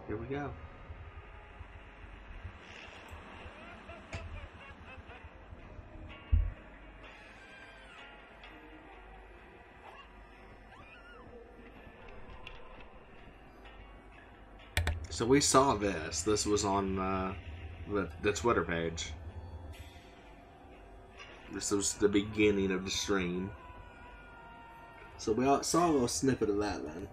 Here we go. So we saw this. This was on the Twitter page. This was the beginning of the stream. So we saw a little snippet of that then.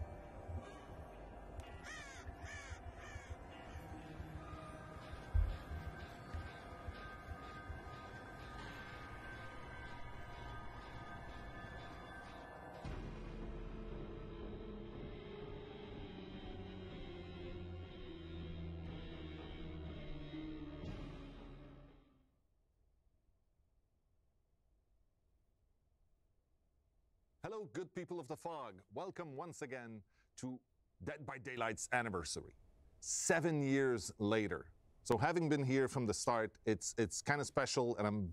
Hello, good people of the fog. Welcome once again to Dead by Daylight's anniversary. 7 years later. So having been here from the start, it's kind of special, and I'm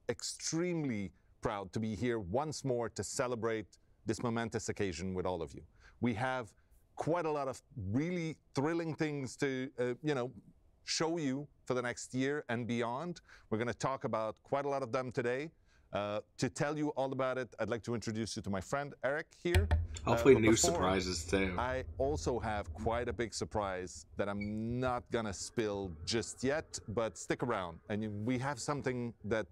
extremely proud to be here once more to celebrate this momentous occasion with all of you. We have quite a lot of really thrilling things to, show you for the next year and beyond. We're going to talk about quite a lot of them today. To tell you all about it, I'd like to introduce you to my friend Eric here. Hopefully new surprises too. I also have quite a big surprise that I'm not gonna spill just yet, but stick around, and we have something that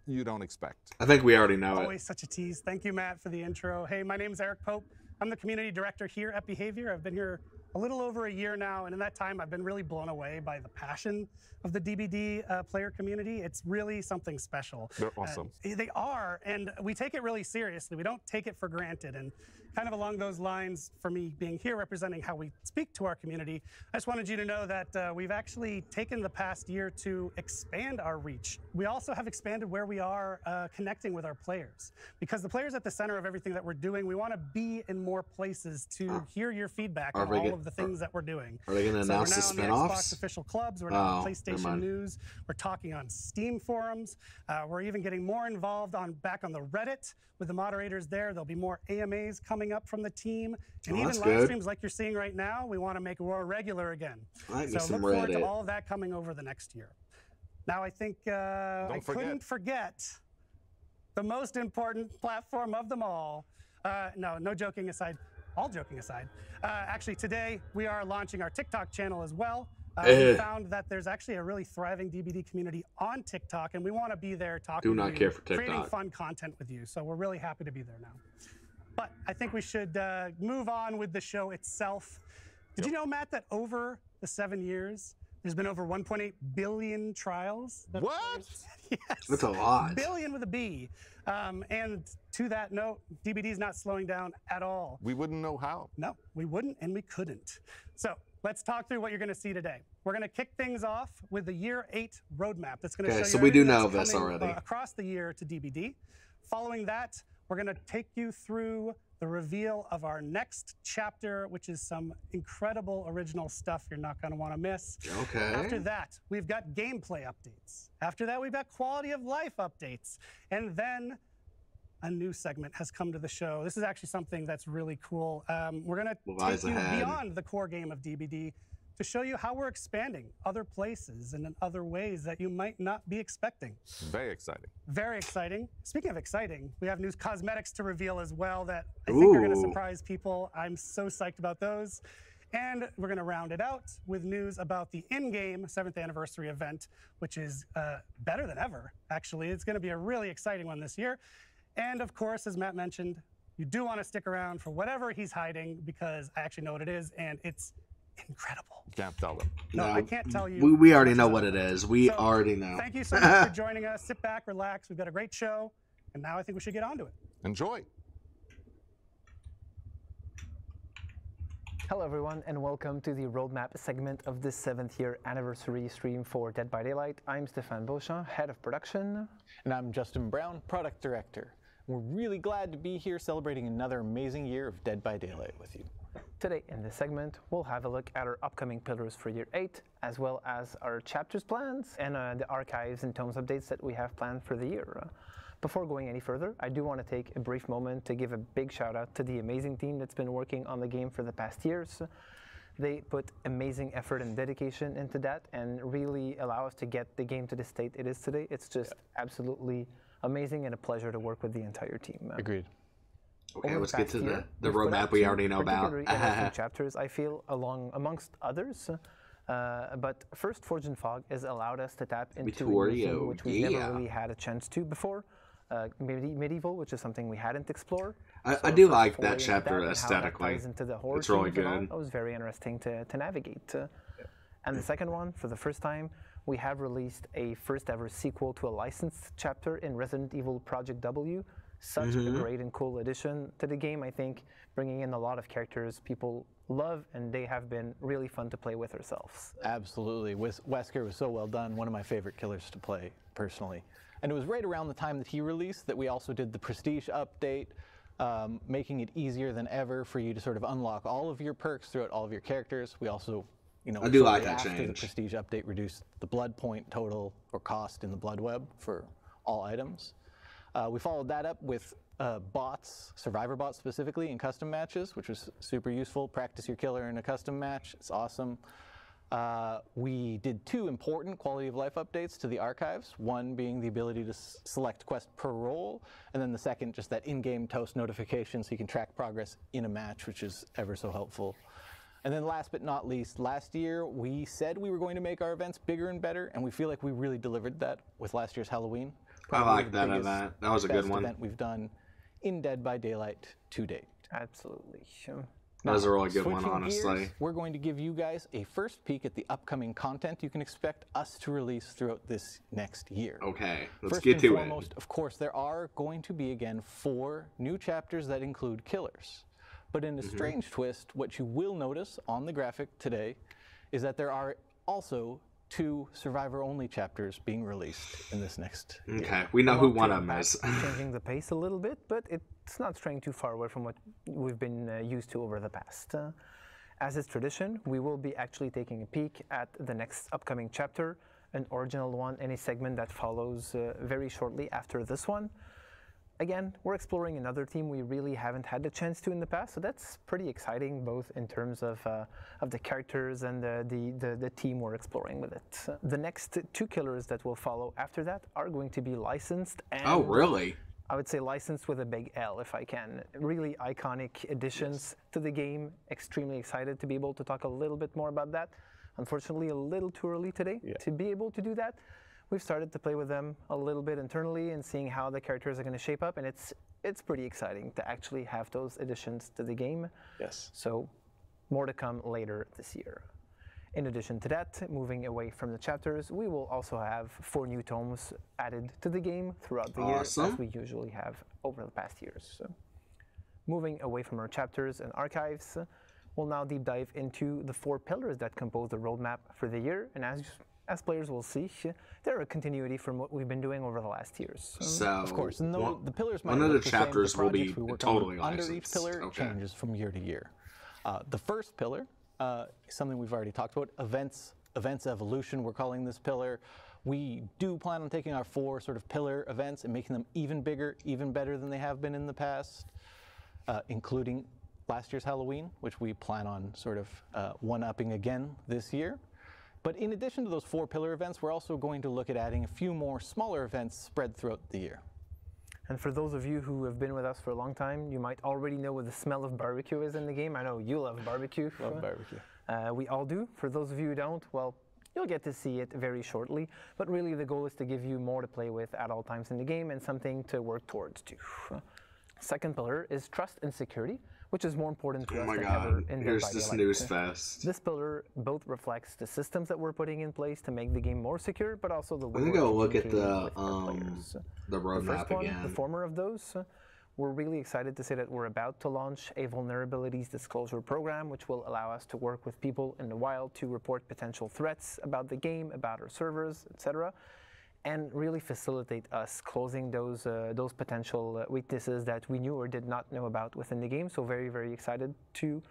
you don't expect. I think we already know it. Always such a tease. Thank you, Matt, for the intro. Hey, my name is Eric Pope. I'm the community director here at Behavior. I've been here a little over a year now, and in that time, I've been really blown away by the passion of the DBD player community. It's really something special. They're awesome. They are, and we take it really seriously. We don't take it for granted. And kind of along those lines, for me being here representing how we speak to our community, I just wanted you to know that we've actually taken the past year to expand our reach. We also have expanded where we are connecting with our players, because the players at the center of everything that we're doing. We want to be in more places to hear your feedback on all of the things that we're doing. Are they going to announce the spin-offs? We're now on the spin-offs? Xbox official clubs. We're now on PlayStation News. We're talking on Steam forums. We're even getting more involved back on the Reddit with the moderators there. There'll be more AMAs coming up from the team, and even live streams like you're seeing right now. We want to make more regular again. So look forward to all of that coming over the next year. Now, I think I couldn't forget the most important platform of them all. No joking aside. All joking aside, actually today we are launching our TikTok channel as well. We found that there's actually a really thriving DBD community on TikTok, and we want to be there talking to you, creating fun content with you. So we're really happy to be there now. But I think we should move on with the show itself. Did you know, Matt, that over the 7 years, there's been over 1.8 billion trials? What? Yes. That's a lot. Billion with a B. And to that note, DBD is not slowing down at all. We wouldn't know how. No, we wouldn't, and we couldn't. So let's talk through what you're going to see today. We're going to kick things off with the Year 8 roadmap. That's going to show you so we do know this coming, already. Across the year to DBD. Following that, we're going to take you through the reveal of our next chapter, which is some incredible original stuff you're not going to want to miss. Okay. After that, we've got gameplay updates. After that, we've got quality of life updates. And then a new segment has come to the show. This is actually something that's really cool. We're going to take you beyond the core game of DBD to show you how we're expanding other places and in other ways that you might not be expecting. Very exciting. Very exciting. Speaking of exciting, we have new cosmetics to reveal as well that I think are going to surprise people. I'm so psyched about those. And we're going to round it out with news about the in-game 7th anniversary event, which is better than ever, actually. It's going to be a really exciting one this year. And of course, as Matt mentioned, you do want to stick around for whatever he's hiding, because I actually know what it is, and it's incredible. Can't tell them. No, I can't tell you. We already know what it is. We already know. Thank you so much for joining us. Sit back, relax. We've got a great show, and now I think we should get on to it. Enjoy. Hello everyone, and welcome to the roadmap segment of the 7th year anniversary stream for Dead by Daylight. I'm Stéphane Beauchamp, head of production. And I'm Justin Brown, product director. We're really glad to be here celebrating another amazing year of Dead by Daylight with you. Today in this segment, we'll have a look at our upcoming pillars for Year 8, as well as our chapters plans and the archives and tomes updates that we have planned for the year. Before going any further, I do want to take a brief moment to give a big shout out to the amazing team that's been working on the game for the past years. They put amazing effort and dedication into that and really allow us to get the game to the state it is today. It's just absolutely amazing and a pleasure to work with the entire team. Agreed. Okay, let's get to the roadmap we already know about. Interesting chapters, I feel, amongst others. But first, Forge and Fog has allowed us to tap into a theme which we've never really had a chance to before. Medieval, which is something we hadn't explored. I do like that chapter aesthetically. It's really good. That was very interesting to navigate. And the second one, for the first time, we have released a first ever sequel to a licensed chapter in Resident Evil Project W. Such a great and cool addition to the game, I think, bringing in a lot of characters people love, and they have been really fun to play with ourselves. Absolutely. Wesker was so well done, one of my favorite killers to play, personally. And it was right around the time that he released that we also did the Prestige update, making it easier than ever for you to sort of unlock all of your perks throughout all of your characters. We also, I do like that after change. The Prestige update reduced the blood point total or cost in the blood web for all items. We followed that up with bots, survivor bots specifically, in custom matches, which was super useful. Practice your killer in a custom match. It's awesome. We did 2 important quality of life updates to the archives, one being the ability to select quest per role, and then the second, just that in-game toast notification so you can track progress in a match, which is ever so helpful. And then last but not least, last year we said we were going to make our events bigger and better, and we feel like we really delivered that with last year's Halloween. Probably I like that event. That was a good one. Event we've done in Dead by Daylight to date. Absolutely. That was a really good one, honestly. Gears, we're going to give you guys a first peek at the upcoming content you can expect us to release throughout this next year. Okay, let's First get and to foremost, it. Of course, there are going to be, again, 4 new chapters that include killers. But in a strange twist, what you will notice on the graphic today is that there are also 2 survivor-only chapters being released in this next year. Okay, we know who one of them is. Changing the pace a little bit, but it's not straying too far away from what we've been used to over the past. As is tradition, we will be actually taking a peek at the next upcoming chapter, an original one in a segment that follows very shortly after this one. Again, we're exploring another theme we really haven't had the chance to in the past, so that's pretty exciting, both in terms of the characters and the team we're exploring with it. The next 2 killers that will follow after that are going to be licensed and... Oh, really? I would say licensed with a big L, if I can. Really iconic additions to the game. Extremely excited to be able to talk a little bit more about that. Unfortunately, a little too early today to be able to do that. We've started to play with them a little bit internally and seeing how the characters are going to shape up, and it's pretty exciting to actually have those additions to the game. Yes. So more to come later this year. In addition to that, moving away from the chapters, we will also have 4 new tomes added to the game throughout the year, as we usually have over the past years. So, moving away from our chapters and archives, we'll now deep dive into the 4 pillars that compose the roadmap for the year, and as players will see, they're a continuity from what we've been doing over the last years. So, of course, and the pillars might one of look the the same, chapters will be totally under each licensed. pillar changes from year to year. The first pillar is something we've already talked about, events evolution, we're calling this pillar. We do plan on taking our 4 sort of pillar events and making them even bigger, even better than they have been in the past, including last year's Halloween, which we plan on sort of one-upping again this year. But in addition to those 4 pillar events, we're also going to look at adding a few more smaller events spread throughout the year. And for those of you who have been with us for a long time, you might already know what the smell of barbecue is in the game. I know you love barbecue. Love barbecue. We all do. For those of you who don't, well, you'll get to see it very shortly. But really the goal is to give you more to play with at all times in the game and something to work towards too. Second pillar is trust and security, which is more important to us than ever in Dead by Daylight. Here's this news fest. This pillar both reflects the systems that we're putting in place to make the game more secure, but also the way we're we're gonna go look at the roadmap first one, again. The former of those. We're really excited to say that we're about to launch a vulnerabilities disclosure program, which will allow us to work with people in the wild to report potential threats about the game, about our servers, etc., and really facilitate us closing those potential weaknesses that we knew or did not know about within the game. So very, very excited to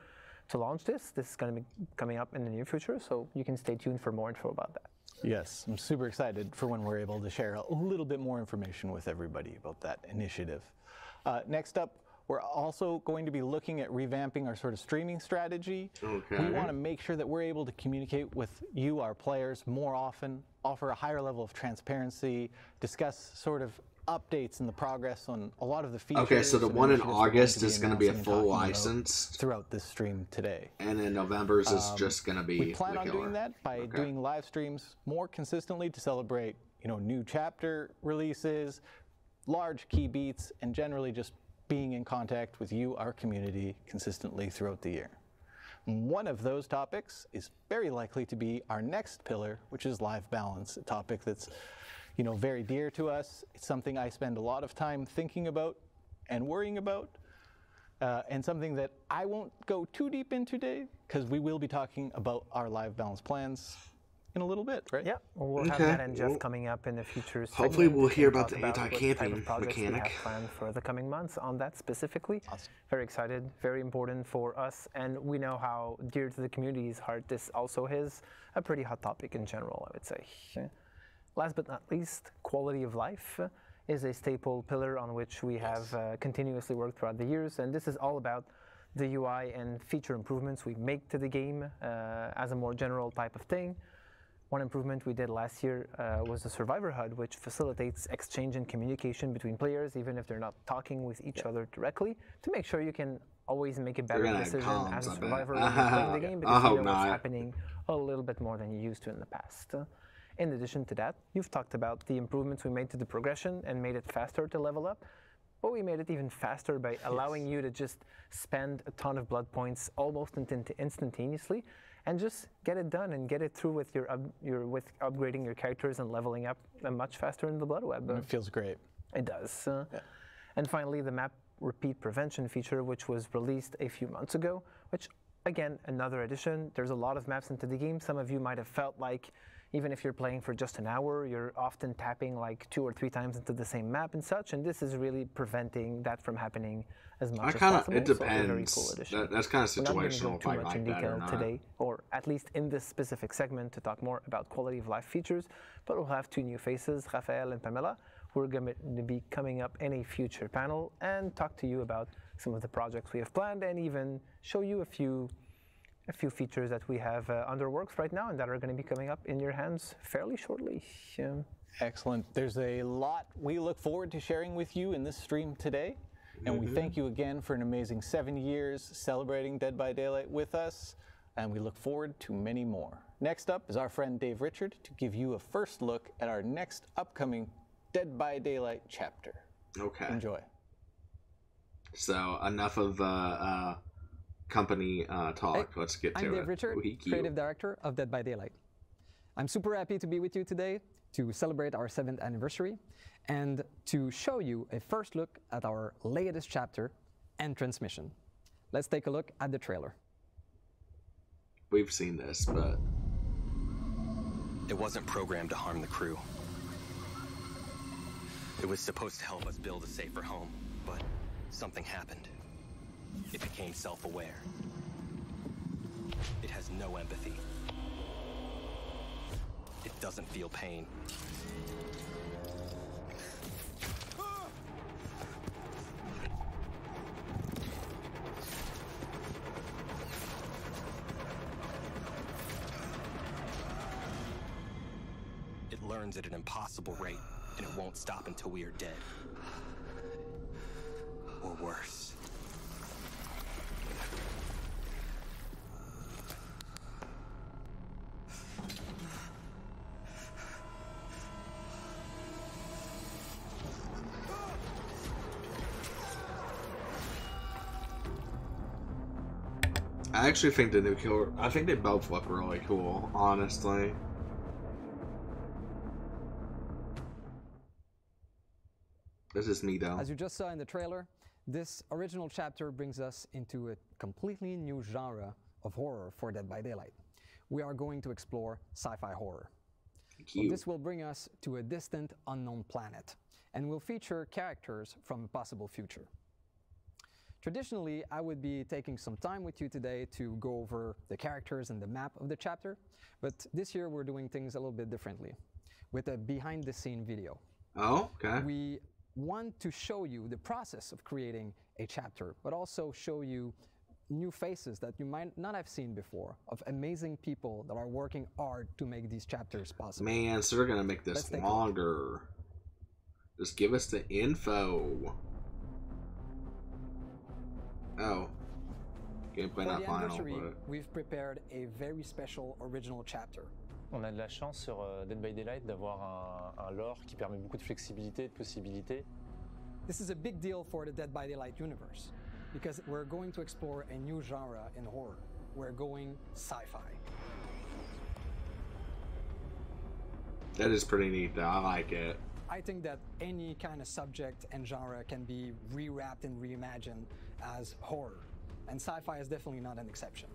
launch this. This is going to be coming up in the near future, so you can stay tuned for more info about that. Yes, I'm super excited for when we're able to share a little bit more information with everybody about that initiative. Next up, We're also going to be looking at revamping our sort of streaming strategy. Okay. We want to make sure that we're able to communicate with you, our players, more often, offer a higher level of transparency, discuss sort of updates and the progress on a lot of the features. Okay, so the one in August is going to be a announcing full and talking license throughout this stream today. And then November's is just going to be We plan the on killer. doing that by doing live streams more consistently to celebrate, you know, new chapter releases, large key beats, and generally just being in contact with you, our community, consistently throughout the year. One of those topics is very likely to be our next pillar, which is live balance, a topic that's, you know, very dear to us. It's something I spend a lot of time thinking about and worrying about, and something that I won't go too deep into today, because we will be talking about our live balance plans in a little bit, right? Yeah, we'll have Matt and Jeff coming up in the future. Hopefully we'll hear about the what type anti-camping of projects mechanic. we have planned for the coming months on that specifically. Awesome. Very excited, very important for us, and we know how dear to the community's heart this also is. A pretty hot topic in general, I would say. Last but not least, quality of life is a staple pillar on which we have continuously worked throughout the years, and this is all about the UI and feature improvements we make to the game as a more general type of thing. One improvement we did last year was the Survivor HUD, which facilitates exchange and communication between players, even if they're not talking with each other directly, to make sure you can always make a better decision as a survivor when you're playing the game, because you know what's happening a little bit more than you used to in the past. In addition to that, you've talked about the improvements we made to the progression and made it faster to level up, but we made it even faster by allowing you to just spend a ton of blood points almost instantaneously and just get it done and get it through with with upgrading your characters and leveling up much faster in the blood web. It feels great. It does. And finally, the map repeat prevention feature, which was released a few months ago, which, again, another addition. There's a lot of maps into the game. Some of you might have felt like even if you're playing for just an hour, you're often tapping like 2 or 3 times into the same map and such, and this is really preventing that from happening as much as possible. It depends. Very cool addition. That's kind of situational. We're not going to go too much in that detail today, or at least in this specific segment, to talk more about quality of life features, but we'll have 2 new faces, Rafael and Pamela, who are going to be coming up in a future panel and talk to you about some of the projects we have planned and even show you a few features that we have under works right now and that are going to be coming up in your hands fairly shortly. Excellent. There's a lot we look forward to sharing with you in this stream today. And we thank you again for an amazing 7 years celebrating Dead by Daylight with us. And we look forward to many more. Next up is our friend Dave Richard to give you a first look at our next upcoming Dead by Daylight chapter. Okay. Enjoy. So enough of company talk. Hey, Let's get to I'm it. Dave Richard, Creative Director of Dead by Daylight. I'm super happy to be with you today to celebrate our 7th anniversary and to show you a first look at our latest chapter and transmission. Let's take a look at the trailer. We've seen this, but it wasn't programmed to harm the crew. It was supposed to help us build a safer home, but something happened. It became self-aware. It has no empathy. It doesn't feel pain. It learns at an impossible rate, and it won't stop until we are dead. Or worse. I actually think the new killer. I think they both look really cool, honestly. This is me, though. As you just saw in the trailer, this original chapter brings us into a completely new genre of horror for Dead by Daylight. We are going to explore sci-fi horror. So this will bring us to a distant, unknown planet, and will feature characters from a possible future. Traditionally, I would be taking some time with you today to go over the characters and the map of the chapter, but this year we're doing things a little bit differently, with a behind-the-scene video. Oh, okay. We want to show you the process of creating a chapter, but also show you new faces that you might not have seen before, of amazing people that are working hard to make these chapters possible. Man, so they're gonna make this longer. Just give us the info. Oh. Gameplay not final, but... We've prepared a very special original chapter. On a de la chance sur Dead by Daylight d'avoir un lore qui permet beaucoup de flexibilité et de possibilités. This is a big deal for the Dead by Daylight universe, because we're going to explore a new genre in horror. We're going sci-fi. That is pretty neat, though. I like it. I think that any kind of subject and genre can be rewrapped and reimagined as horror, and sci-fi is definitely not an exception.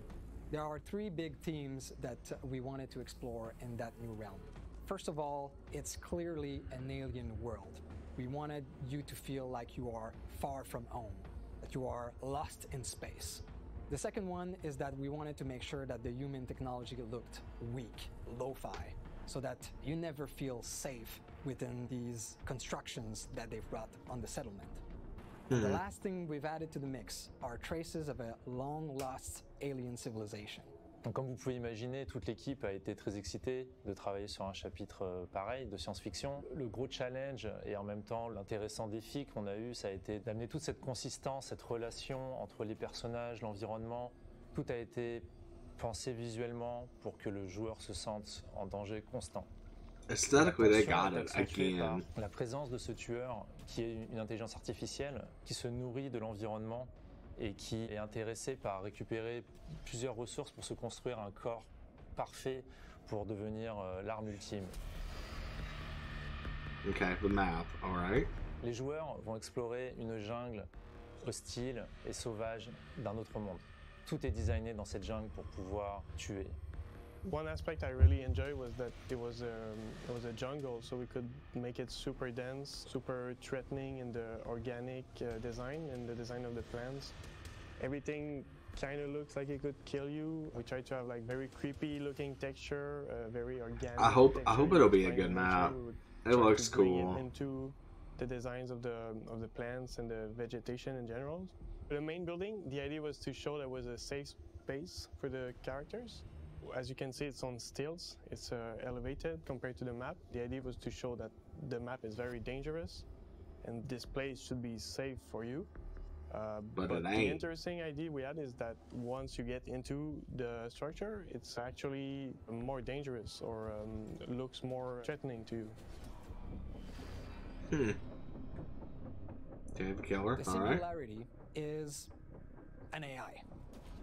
There are three big themes that we wanted to explore in that new realm. First of all, it's clearly an alien world. We wanted you to feel like you are far from home, that you are lost in space. The second one is that we wanted to make sure that the human technology looked weak, lo-fi, so that you never feel safe within these constructions that they've brought on the settlement. The last thing we've added to the mix are traces of a long-lost alien civilization. Donc, comme vous pouvez imaginer, toute l'équipe a été très excitée de travailler sur un chapitre pareil de science-fiction. Le gros challenge et en même temps l'intéressant défi qu'on a eu, ça a été d'amener toute cette consistance, cette relation entre les personnages, l'environnement. Tout a été pensé visuellement pour que le joueur se sente en danger constant. Aesthetically, they got it again. La présence de ce tueur, qui est une intelligence artificielle, qui se nourrit de l'environnement et qui est intéressé par récupérer plusieurs ressources pour se construire un corps parfait pour devenir l'arme ultime. Okay, the map, alright. Les joueurs vont explorer une jungle hostile et sauvage d'un autre monde. Tout est designé dans cette jungle pour pouvoir tuer. One aspect I really enjoyed was that it was a jungle, so we could make it super dense, super threatening in the organic design and the design of the plants. Everything kind of looks like it could kill you. We tried to have like very creepy looking texture, very organic. I hope it'll be a good map. It looks cool. Into the designs of the plants and the vegetation in general. The main building, the idea was to show that was a safe space for the characters. As you can see, it's on stilts. It's elevated compared to the map. The idea was to show that the map is very dangerous and this place should be safe for you. But it the ain't. interesting idea we had is that once you get into the structure, it's actually more dangerous or looks more threatening to you. Okay, the killer. The singularity is an AI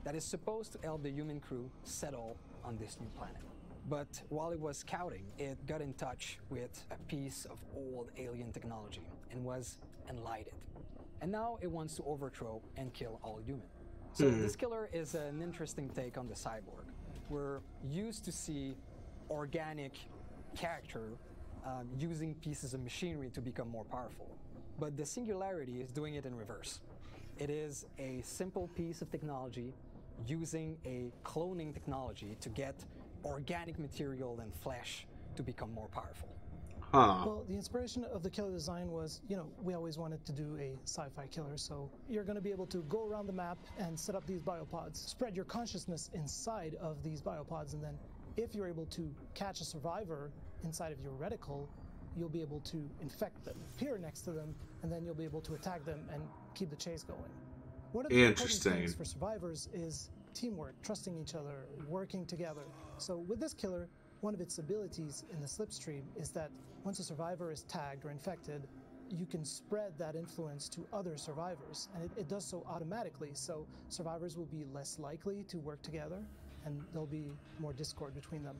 that is supposed to help the human crew settle on this new planet. But while it was scouting, it got in touch with a piece of old alien technology and was enlightened. And now it wants to overthrow and kill all humans. So this killer is an interesting take on the cyborg. We're used to see organic character using pieces of machinery to become more powerful. But the singularity is doing it in reverse. It is a simple piece of technology using a cloning technology to get organic material and flesh to become more powerful. Well, the inspiration of the killer design was, we always wanted to do a sci-fi killer, so you're going to be able to go around the map and set up these biopods, spread your consciousness inside of these biopods, and then if you're able to catch a survivor inside of your reticle, you'll be able to infect them, appear next to them, and then you'll be able to attack them and keep the chase going. One of the important things for survivors is teamwork, trusting each other, working together. So with this killer, one of its abilities in the slipstream is that once a survivor is tagged or infected, you can spread that influence to other survivors, and it does so automatically, so survivors will be less likely to work together, and there'll be more discord between them.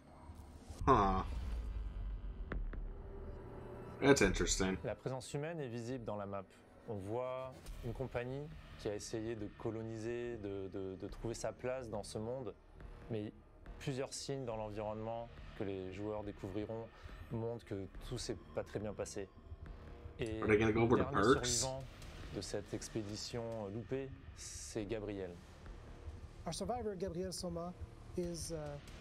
That's interesting. La présence humaine est visible dans la map. On voit une compagnie qui a essayé de coloniser, de trouver sa place dans ce monde, mais plusieurs signes dans l'environnement que les joueurs découvriront montrent que tout s'est pas très bien passé. Et le dernier survivant de cette expédition loupée, c'est Gabriel. Our survivor, Gabriel Soma, is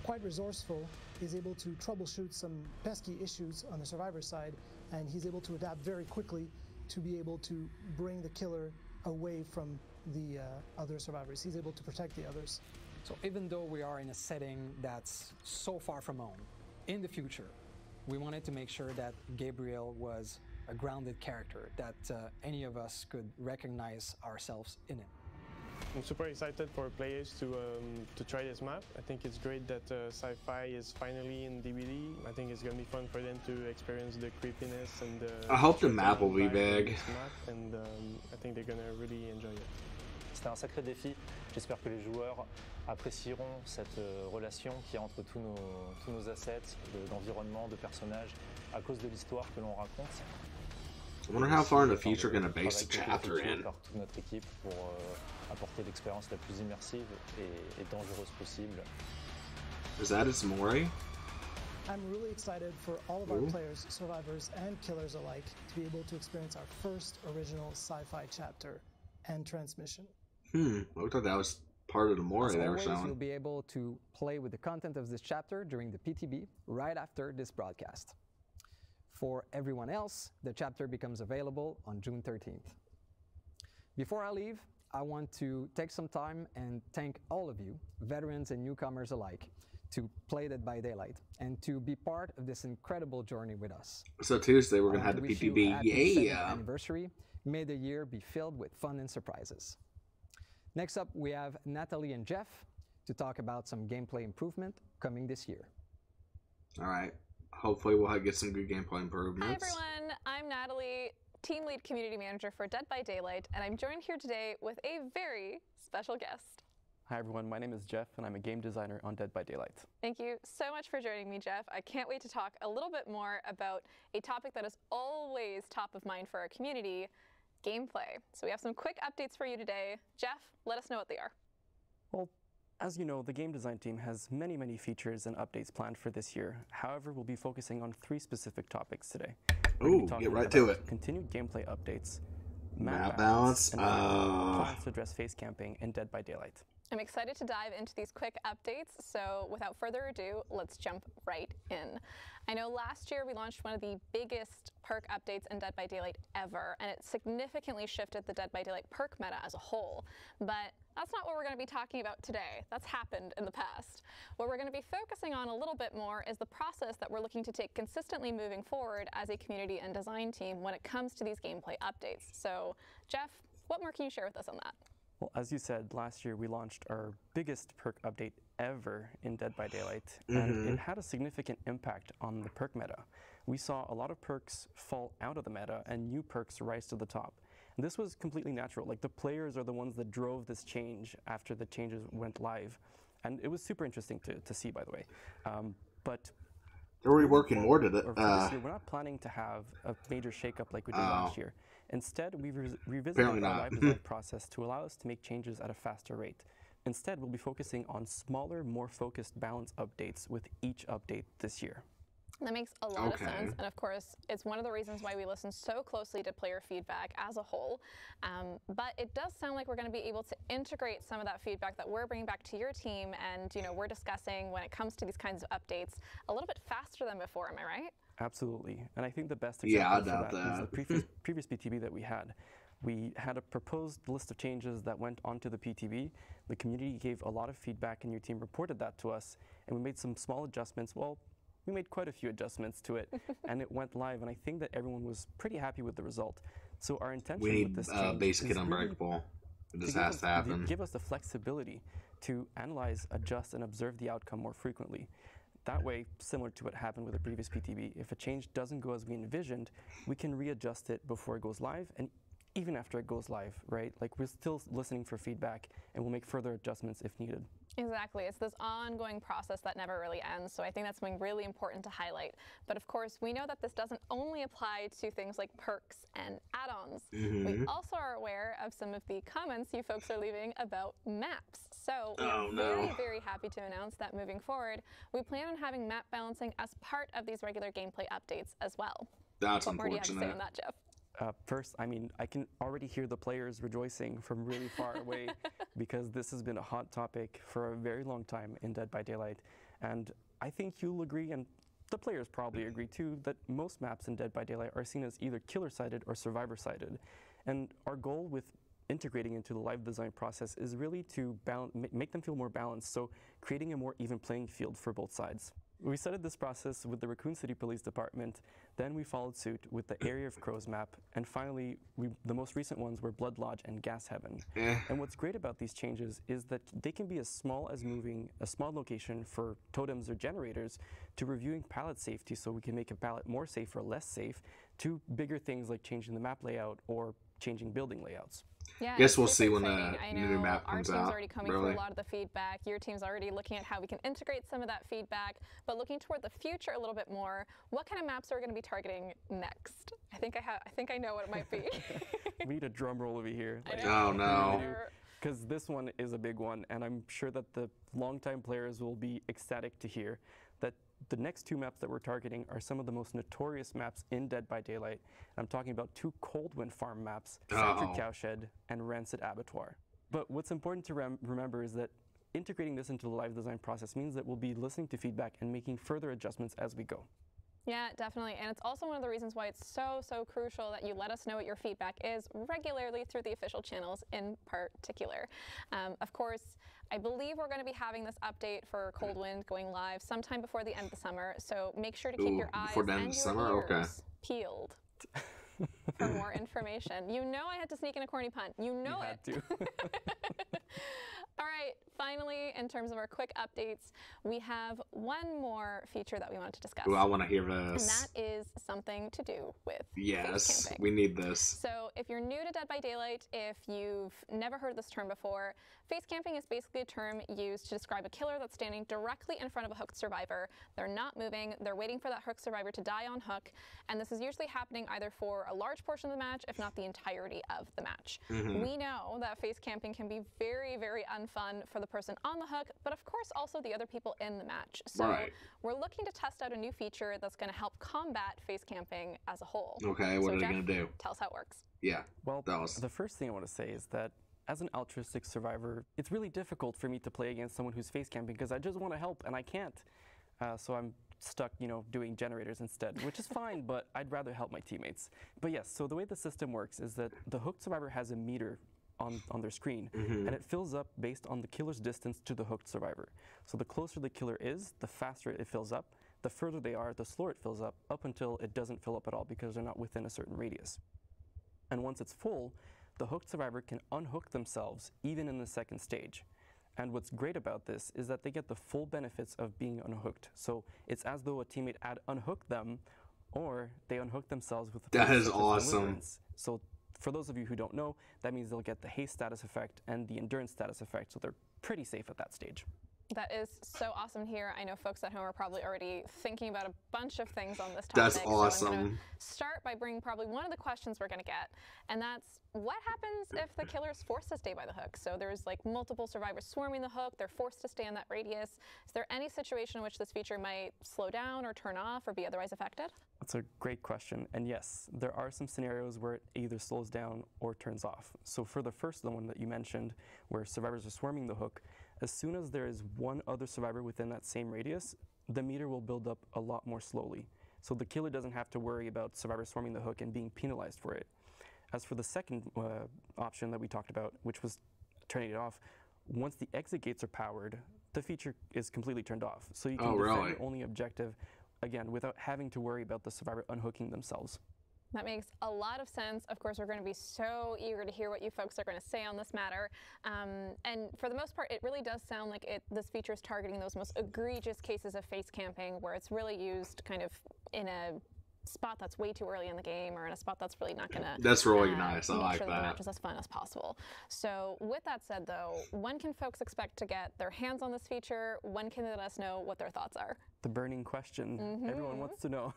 quite resourceful. He's able to troubleshoot some pesky issues on the survivor side, and he's able to adapt very quickly to be able to bring the killer away from the other survivors. He's able to protect the others. So even though we are in a setting that's so far from home, in the future, we wanted to make sure that Gabriel was a grounded character, that any of us could recognize ourselves in it. I'm super excited for players to try this map. I think it's great that sci-fi is finally in DBD. I think it's going to be fun for them to experience the creepiness and the... I hope the map will be big. And I think they're going to really enjoy it. C'était un sacré défi. J'espère que les joueurs apprécieront cette relation qu'il y a entre tous nos assets, d'environnement, de personnages, à cause de l'histoire que l'on raconte. I wonder how far in the future we're going to base the chapter in. Par toute notre équipe pour apporter l'expérience la plus immersive et dangereuse possible. Is that its Mori? I'm really excited for all of our players, survivors, and killers alike to be able to experience our first original sci-fi chapter and transmission. I thought that was part of the Mori they were showing. You'll be able to play with the content of this chapter during the PTB right after this broadcast. For everyone else, the chapter becomes available on June 13th. Before I leave, I want to take some time and thank all of you, veterans and newcomers alike, to play Dead by Daylight and to be part of this incredible journey with us. So Tuesday we're going to have the PTB. Yeah! Anniversary. May the year be filled with fun and surprises. Next up, we have Natalie and Jeff to talk about some gameplay improvement coming this year. All right. Hopefully we'll get some good gameplay improvements. Hi everyone, I'm Natalie, Team Lead Community Manager for Dead by Daylight, and I'm joined here today with a very special guest. Hi everyone, my name is Jeff and I'm a game designer on Dead by Daylight. Thank you so much for joining me, Jeff. I can't wait to talk a little bit more about a topic that is always top of mind for our community, gameplay. So we have some quick updates for you today. Jeff, let us know what they are. Well, as you know, the game design team has many features and updates planned for this year. However, we'll be focusing on 3 specific topics today. Ooh, get right to it. Continued gameplay updates, map balance, and plans to address face camping in Dead by Daylight. I'm excited to dive into these quick updates, so without further ado, let's jump right in. I know last year we launched one of the biggest perk updates in Dead by Daylight ever, and it significantly shifted the Dead by Daylight perk meta as a whole. But that's not what we're going to be talking about today. That's happened in the past. What we're going to be focusing on a little bit more is the process that we're looking to take consistently moving forward as a community and design team when it comes to these gameplay updates. So, Jeff, what more can you share with us on that? Well, as you said, last year we launched our biggest perk update ever in Dead by Daylight, and it had a significant impact on the perk meta. We saw a lot of perks fall out of the meta and new perks rise to the top. And this was completely natural. Like, the players are the ones that drove this change after the changes went live. And it was super interesting to see, by the way. But they're reworking more to this year, we're not planning to have a major shakeup like we did last year. Instead, we've revisited our live design process to allow us to make changes at a faster rate. Instead, we'll be focusing on smaller, more focused balance updates with each update this year. That makes a lot of sense, and of course, it's one of the reasons why we listen so closely to player feedback as a whole. But it does sound like we're going to be able to integrate some of that feedback that we're bringing back to your team, and we're discussing when it comes to these kinds of updates a little bit faster than before. Am I right? Absolutely, and I think the best example of that is the previous PTB that we had. We had a proposed list of changes that went onto the PTB. The community gave a lot of feedback, and your team reported that to us, and we made some small adjustments. Well, we made quite a few adjustments to it, and it went live, and I think that everyone was pretty happy with the result. So our intention with this change basic and unbreakable. This has to happen. Give us the flexibility to analyze, adjust, and observe the outcome more frequently. That way, similar to what happened with the previous PTB, if a change doesn't go as we envisioned, we can readjust it before it goes live, and even after it goes live, right? Like, we're still listening for feedback, and we'll make further adjustments if needed. Exactly. It's this ongoing process that never really ends, so I think that's something really important to highlight. But of course, we know that this doesn't only apply to things like perks and add-ons. We also are aware of some of the comments you folks are leaving about maps. So we're very happy to announce that moving forward, we plan on having map balancing as part of these regular gameplay updates as well. That's what more do you unfortunate. have to say on that, Jeff? First, I mean, I can already hear the players rejoicing from really far away because this has been a hot topic for a very long time in Dead by Daylight. And I think you'll agree, and the players probably agree too that most maps in Dead by Daylight are seen as either killer-sided or survivor-sided. And our goal with integrating into the live design process is really to make them feel more balanced, so creating a more even playing field for both sides. We started this process with the Raccoon City Police Department, then we followed suit with the Area of Crows map, and finally, the most recent ones were Blood Lodge and Gas Heaven. And what's great about these changes is that they can be as small as moving a small location for totems or generators, to reviewing pallet safety so we can make a pallet more safe or less safe, to bigger things like changing the map layout or changing building layouts. Yeah, guess we'll see when the new map comes out. Our team's already coming through a lot of the feedback. Your team's already looking at how we can integrate some of that feedback. But looking toward the future a little bit more, what kind of maps are we going to be targeting next? I think I know what it might be. We need a drum roll over here. Oh no. Because this one is a big one, and I'm sure that the longtime players will be ecstatic to hear that the next two maps that we're targeting are some of the most notorious maps in Dead by Daylight. I'm talking about two Cold Wind Farm maps, Sacred Cowshed and Rancid Abattoir. But what's important to remember is that integrating this into the live design process means that we'll be listening to feedback and making further adjustments as we go. Yeah, definitely. And it's also one of the reasons why it's so crucial that you let us know what your feedback is regularly through the official channels in particular. Of course, I believe we're going to be having this update for Cold Wind going live sometime before the end of the summer, so make sure to keep your eyes and your ears peeled for more information. You know I had to sneak in a corny pun. You know it. You had to. All right, finally, in terms of our quick updates, we have one more feature that we wanted to discuss. Ooh, I want to hear this. And that is something to do with yes, face camping. We need this. So if you're new to Dead by Daylight, if you've never heard this term before, face camping is basically a term used to describe a killer that's standing directly in front of a hooked survivor. They're not moving, they're waiting for that hooked survivor to die on hook, and this is usually happening either for a large portion of the match, if not the entirety of the match. We know that face camping can be very unfun for the person on the hook, but of course also the other people in the match. So we're looking to test out a new feature that's going to help combat face camping as a whole. Okay, what are they going to do? Tell us how it works. Yeah, well, the first thing I want to say is that as an altruistic survivor, it's really difficult for me to play against someone who's face camping because I just want to help and I can't. So I'm stuck, doing generators instead, which is fine, but I'd rather help my teammates. But yes, so the way the system works is that the hooked survivor has a meter on their screen, and it fills up based on the killer's distance to the hooked survivor. So the closer the killer is, the faster it fills up. The further they are, the slower it fills up until it doesn't fill up at all because they're not within a certain radius. And once it's full, the hooked survivor can unhook themselves even in the second stage. And what's great about this is that they get the full benefits of being unhooked. So it's as though a teammate had unhooked them, or they unhook themselves with that is awesome. Deliverance. So for those of you who don't know, that means they'll get the haste status effect and the endurance status effect, so they're pretty safe at that stage. That is so awesome here. I know folks at home are probably already thinking about a bunch of things on this topic. That's awesome. So I'm going to start by bringing probably one of the questions we're going to get, and that's what happens if the killer is forced to stay by the hook? So there's like multiple survivors swarming the hook, they're forced to stay in that radius. Is there any situation in which this feature might slow down or turn off or be otherwise affected? That's a great question, and yes, there are some scenarios where it either slows down or turns off. So for the first one that you mentioned, where survivors are swarming the hook, as soon as there is one other survivor within that same radius, the meter will build up a lot more slowly. So the killer doesn't have to worry about survivors swarming the hook and being penalized for it. As for the second option that we talked about, which was turning it off, once the exit gates are powered, the feature is completely turned off. So you can defend your only objective, again, without having to worry about the survivor unhooking themselves. That makes a lot of sense. Of course, we're going to be so eager to hear what you folks are going to say on this matter. And for the most part, it really does sound like this feature is targeting those most egregious cases of face camping, where it's really used kind of in a spot that's way too early in the game, or in a spot that's really not going to that's really nice. I like that. The match is as fun as possible. So with that said, though, when can folks expect to get their hands on this feature? When can they let us know what their thoughts are? The burning question. Everyone wants to know.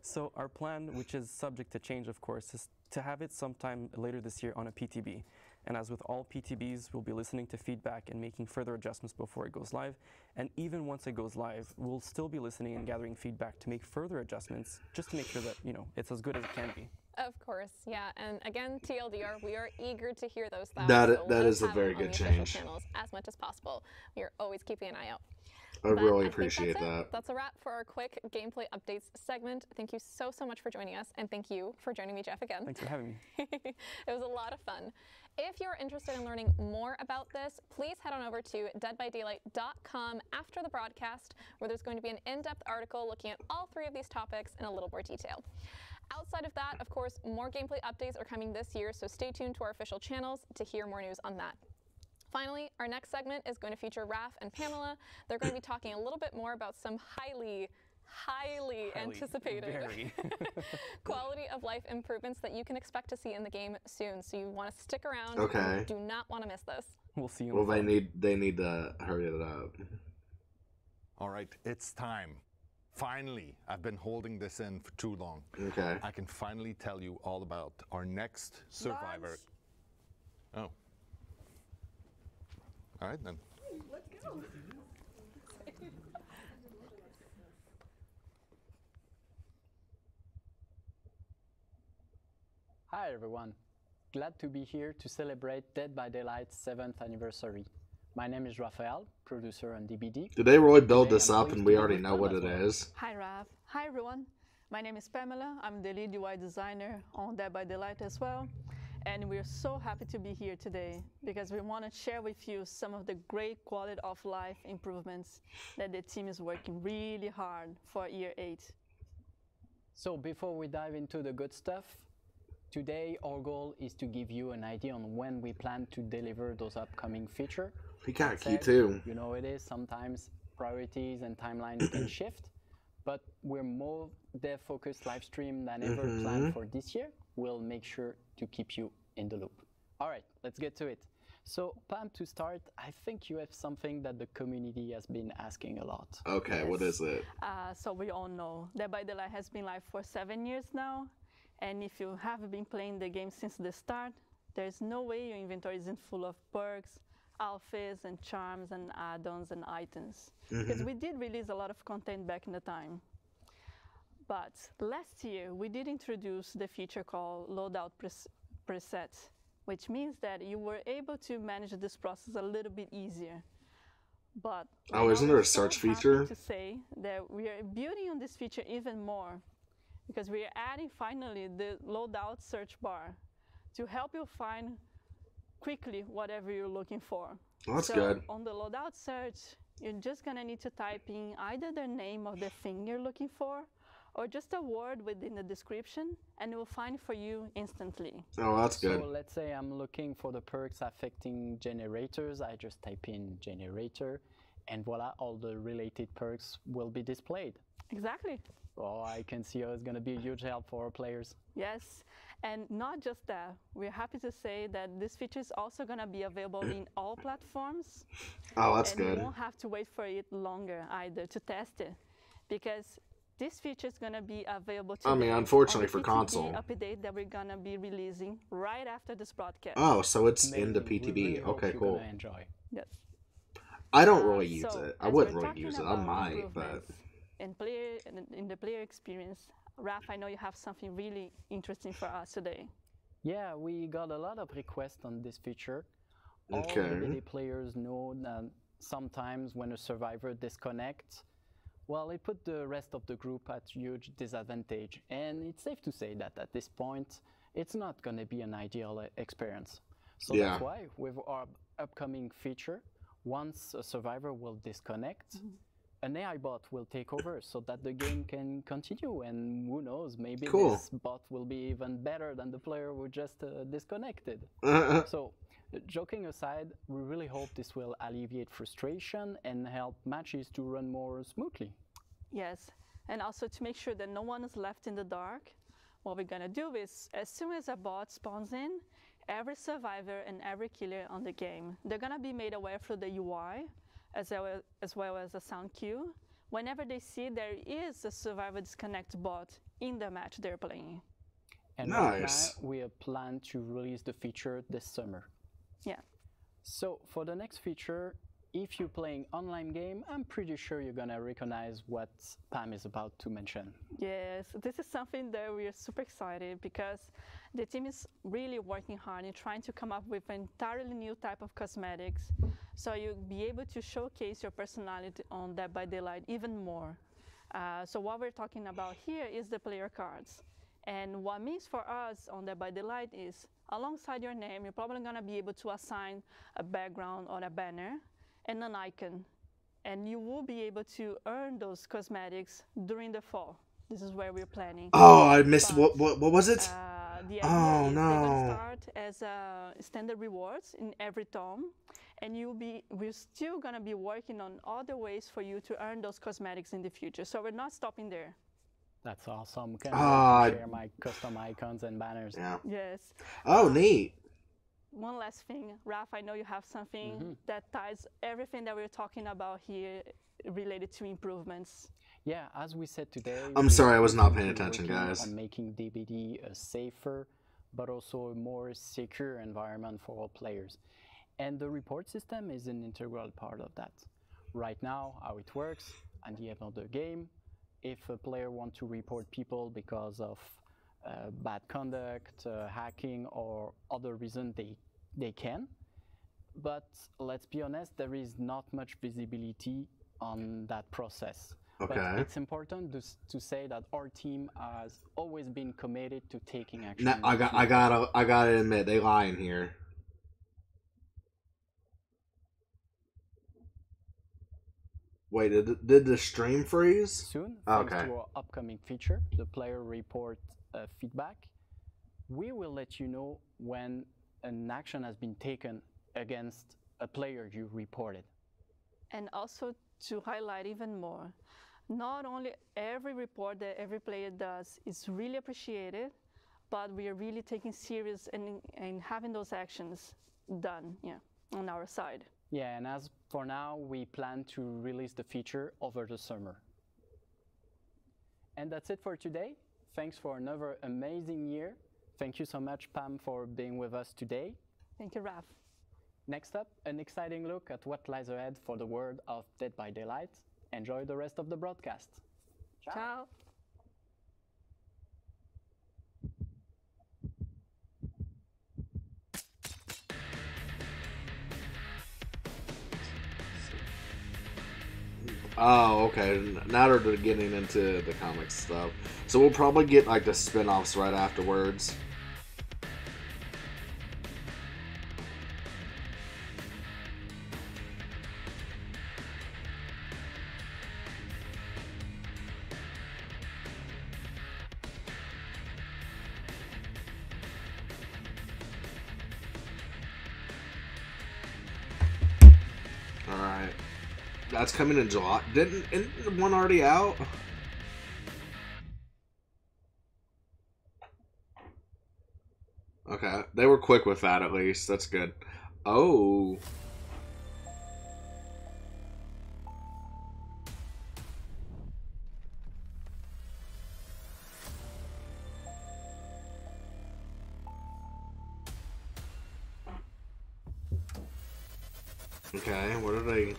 So our plan, which is subject to change, of course, is to have it sometime later this year on a PTB. And as with all PTBs, we'll be listening to feedback and making further adjustments before it goes live. And even once it goes live, we'll still be listening and gathering feedback to make further adjustments, just to make sure that, it's as good as it can be. Of course, yeah. And again, TLDR, we are eager to hear those thoughts. That is a very good change. Channels as much as possible. We are always keeping an eye out. I really appreciate that. That's a wrap for our quick gameplay updates segment. Thank you so much for joining us, and thank you for joining me, Jeff, again. Thanks for having me. It was a lot of fun. If you're interested in learning more about this, please head on over to deadbydaylight.com after the broadcast, where there's going to be an in-depth article looking at all 3 of these topics in a little more detail. Outside of that, of course, more gameplay updates are coming this year, so stay tuned to our official channels to hear more news on that. Finally, our next segment is going to feature Raph and Pamela. They're going to be talking a little bit more about some highly anticipated quality of life improvements that you can expect to see in the game soon. So you want to stick around. Okay. You do not want to miss this. We'll see you. Well, they need to hurry it up. All right, it's time. Finally, I've been holding this in for too long. Okay. I can finally tell you all about our next survivor. Oh. All right, then. Let's go. Hi everyone, glad to be here to celebrate Dead by Daylight's 7th anniversary. My name is Raphael, producer on DBD. Did they really build this up and we already know what it is? Hi Raph. Hi everyone. My name is Pamela. I'm the lead UI designer on Dead by Daylight as well. And we're so happy to be here today because we want to share with you some of the great quality of life improvements that the team is working really hard for year 8. So before we dive into the good stuff, today our goal is to give you an idea on when we plan to deliver those upcoming features. He got key too. You know it is, sometimes priorities and timelines can shift, but we're more dev-focused live stream than ever planned for this year. We'll make sure to keep you in the loop. All right, let's get to it. So Pam, to start, I think you have something that the community has been asking a lot. Okay, yes. What is it? So we all know Dead by Daylight has been live for 7 years now. And if you have been playing the game since the start, there's no way your inventory isn't full of perks, outfits, and charms, and add-ons, and items. Because we did release a lot of content back in the time. But last year, we did introduce the feature called Loadout Presets, which means that you were able to manage this process a little bit easier. But isn't there a search feature? To say that we are building on this feature even more, because we are adding finally the loadout search bar to help you find quickly whatever you're looking for. Oh, that's good. On the loadout search, you're just gonna need to type in either the name of the thing you're looking for or just a word within the description, and it will find for you instantly. Oh, that's good. So let's say I'm looking for the perks affecting generators. I just type in generator, and voila, all the related perks will be displayed. Exactly. Oh, I can see how it's going to be a huge help for our players. Yes, and not just that. We're happy to say that this feature is also going to be available in all platforms. Oh, that's good. And you won't have to wait for it longer either to test it, because this feature is going to be available today. I mean, unfortunately for PTB console. Update that we're going to be releasing right after this broadcast. Oh, so it's Amazing. in the PTB. We really okay, cool. Enjoy. Yes. I don't really use so it. I wouldn't really use it. I about might, but in the player experience, Raph, I know you have something really interesting for us today. Yeah, we got a lot of requests on this feature. Okay. All DBD players know that sometimes when a survivor disconnects, well, it put the rest of the group at huge disadvantage. And it's safe to say that at this point, it's not going to be an ideal experience. So that's why with our upcoming feature, once a survivor will disconnect, an AI bot will take over so that the game can continue. And who knows, maybe this bot will be even better than the player who just disconnected. So joking aside, we really hope this will alleviate frustration and help matches to run more smoothly. Yes, and also to make sure that no one is left in the dark, what we're gonna do is, as soon as a bot spawns in, every survivor and every killer on the game, they're gonna be made aware through the UI, as well as a sound cue, whenever they see there is a survivor disconnect bot in the match they're playing. And right now, we plan to release the feature this summer. Yeah. So for the next feature, if you're playing online game, I'm pretty sure you're gonna recognize what Pam is about to mention. Yes, this is something that we are super excited because the team is really working hard in trying to come up with an entirely new type of cosmetics So you'll be able to showcase your personality on Dead by Daylight even more. So what we're talking about here is the player cards. And what means for us on Dead by Daylight is, alongside your name, you're probably going to be able to assign a background or a banner and an icon. And you will be able to earn those cosmetics during the fall. This is where we're planning. Oh, I missed. What was it? The idea Oh, is no. they're going to start as standard rewards in every tome. And we're still going to be working on other ways for you to earn those cosmetics in the future. So we're not stopping there. That's awesome. Can't wait to share my custom icons and banners. Yeah. Yes. Oh, neat. One last thing, Raph, I know you have something that ties everything that we're talking about here related to improvements. Yeah, as we said today, I'm sorry, I was not paying attention, guys. On making DBD a safer, but also a more secure environment for all players. And the report system is an integral part of that. Right now, how it works, at the end of the game, if a player wants to report people because of bad conduct, hacking, or other reason, they can. But let's be honest, there is not much visibility on that process. Okay. But it's important to say that our team has always been committed to taking action. Now, I gotta admit, they lie in here. Wait, did the stream freeze? Soon, okay. Thanks to our upcoming feature, the player report feedback, we will let you know when an action has been taken against a player you reported. And also to highlight even more, not only every report that every player does is really appreciated, but we are really taking serious and having those actions done on our side. Yeah, and as for now, we plan to release the feature over the summer. And that's it for today. Thanks for another amazing year. Thank you so much, Pam, for being with us today. Thank you, Raph. Next up, an exciting look at what lies ahead for the world of Dead by Daylight. Enjoy the rest of the broadcast. Ciao. Ciao. Oh, okay. Now they're getting into the comics stuff. So we'll probably get like the spin-offs right afterwards. Alright. That's coming in July. Isn't one already out? Okay. They were quick with that at least. That's good. Oh. Okay, what are they?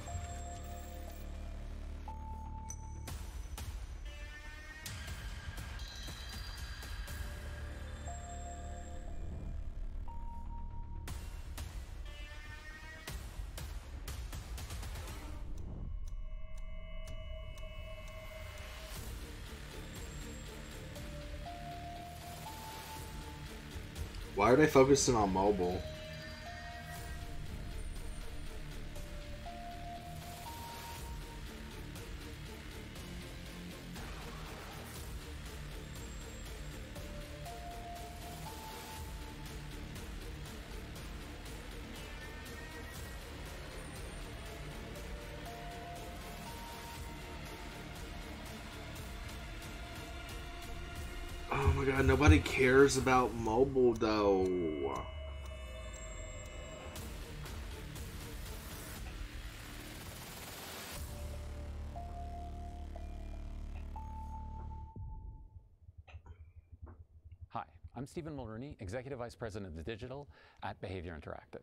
Why are they focusing on mobile? Oh my god, nobody cares about mobile though. Hi, I'm Stephen Mulroney, Executive Vice President of Digital at Behavior Interactive.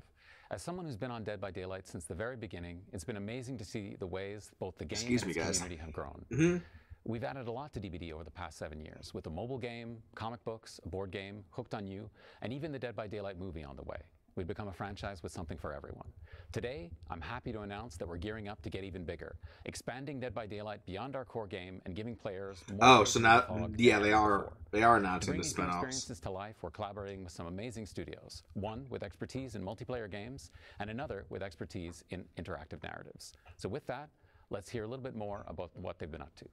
As someone who's been on Dead by Daylight since the very beginning, it's been amazing to see the ways both the game and its community have grown. We've added a lot to DBD over the past 7 years, with a mobile game, comic books, a board game, Hooked on You, and even the Dead by Daylight movie on the way. we'd become a franchise with something for everyone. Today, I'm happy to announce that we're gearing up to get even bigger, expanding Dead by Daylight beyond our core game and giving players more. Oh, so now, yeah, they are announcing the spin-offs. Experiences to life, we're collaborating with some amazing studios. One with expertise in multiplayer games, and another with expertise in interactive narratives. So with that, let's hear a little bit more about what they've been up to.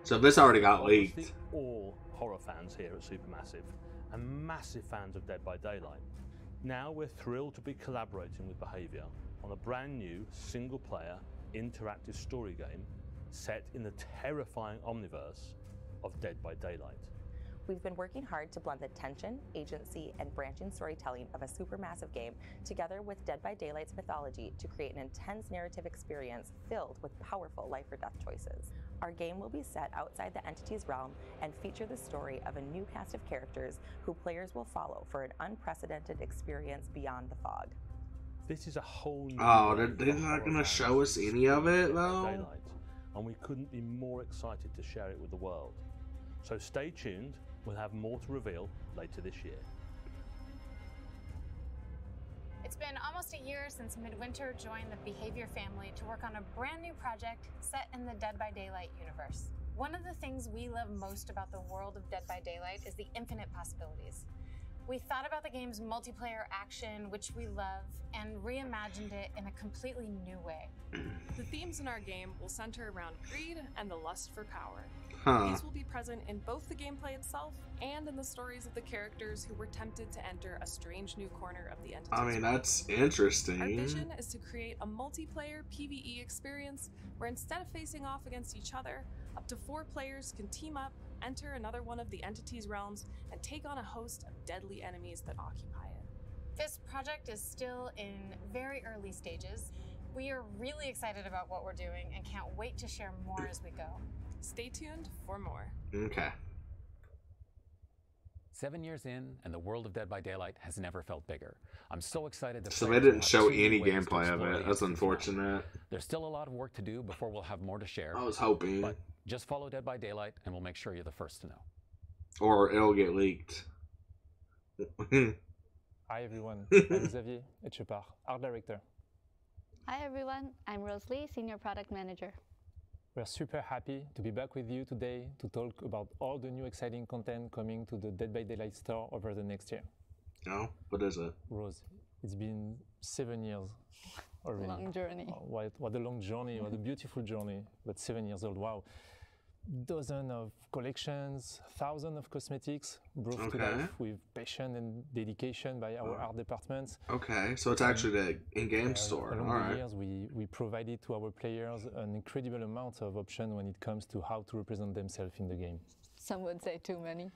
So this already got leaked. Obviously, all horror fans here at Supermassive and massive fans of Dead by Daylight. Now we're thrilled to be collaborating with Behaviour on a brand new single-player interactive story game set in the terrifying omniverse of Dead by Daylight. We've been working hard to blend the tension, agency, and branching storytelling of a supermassive game together with Dead by Daylight's mythology to create an intense narrative experience filled with powerful life or death choices. Our game will be set outside the entity's realm and feature the story of a new cast of characters who players will follow for an unprecedented experience beyond the fog. This is a whole new they're not going to show us any of it, though? Daylight, and we couldn't be more excited to share it with the world. So stay tuned. We'll have more to reveal later this year. It's been almost a year since Midwinter joined the Behaviour family to work on a brand new project set in the Dead by Daylight universe. One of the things we love most about the world of Dead by Daylight is the infinite possibilities. We thought about the game's multiplayer action, which we love, and reimagined it in a completely new way. The themes in our game will center around greed and the lust for power. These will be present in both the gameplay itself and in the stories of the characters who were tempted to enter a strange new corner of the entity. I mean, that's interesting. Our vision is to create a multiplayer PvE experience where instead of facing off against each other, up to 4 players can team up, enter another one of the entity's realms, and take on a host of deadly enemies that occupy it. This project is still in very early stages. We are really excited about what we're doing and can't wait to share more as we go. Stay tuned for more. Okay. 7 years in, and the world of Dead by Daylight has never felt bigger. I'm so excited that. So they didn't show any gameplay of it. That's unfortunate. There's still a lot of work to do before we'll have more to share. I was hoping. But just follow Dead by Daylight, and we'll make sure you're the first to know. Or it'll get leaked. Hi everyone, I'm Xavier Etchepart, Art Director. Hi everyone, I'm Rosalie, Senior Product Manager. We're super happy to be back with you today to talk about all the new exciting content coming to the Dead by Daylight store over the next year. Oh, what is it? Rose, it's been 7 years already. Long journey. Oh, what a long journey, what a beautiful journey, but 7 years old, wow. Dozens of collections, thousands of cosmetics brought to life with passion and dedication by our art departments. Okay, so it's actually the in-game store. Along All the right. years, we provided to our players an incredible amount of options when it comes to how to represent themselves in the game. Some would say too many.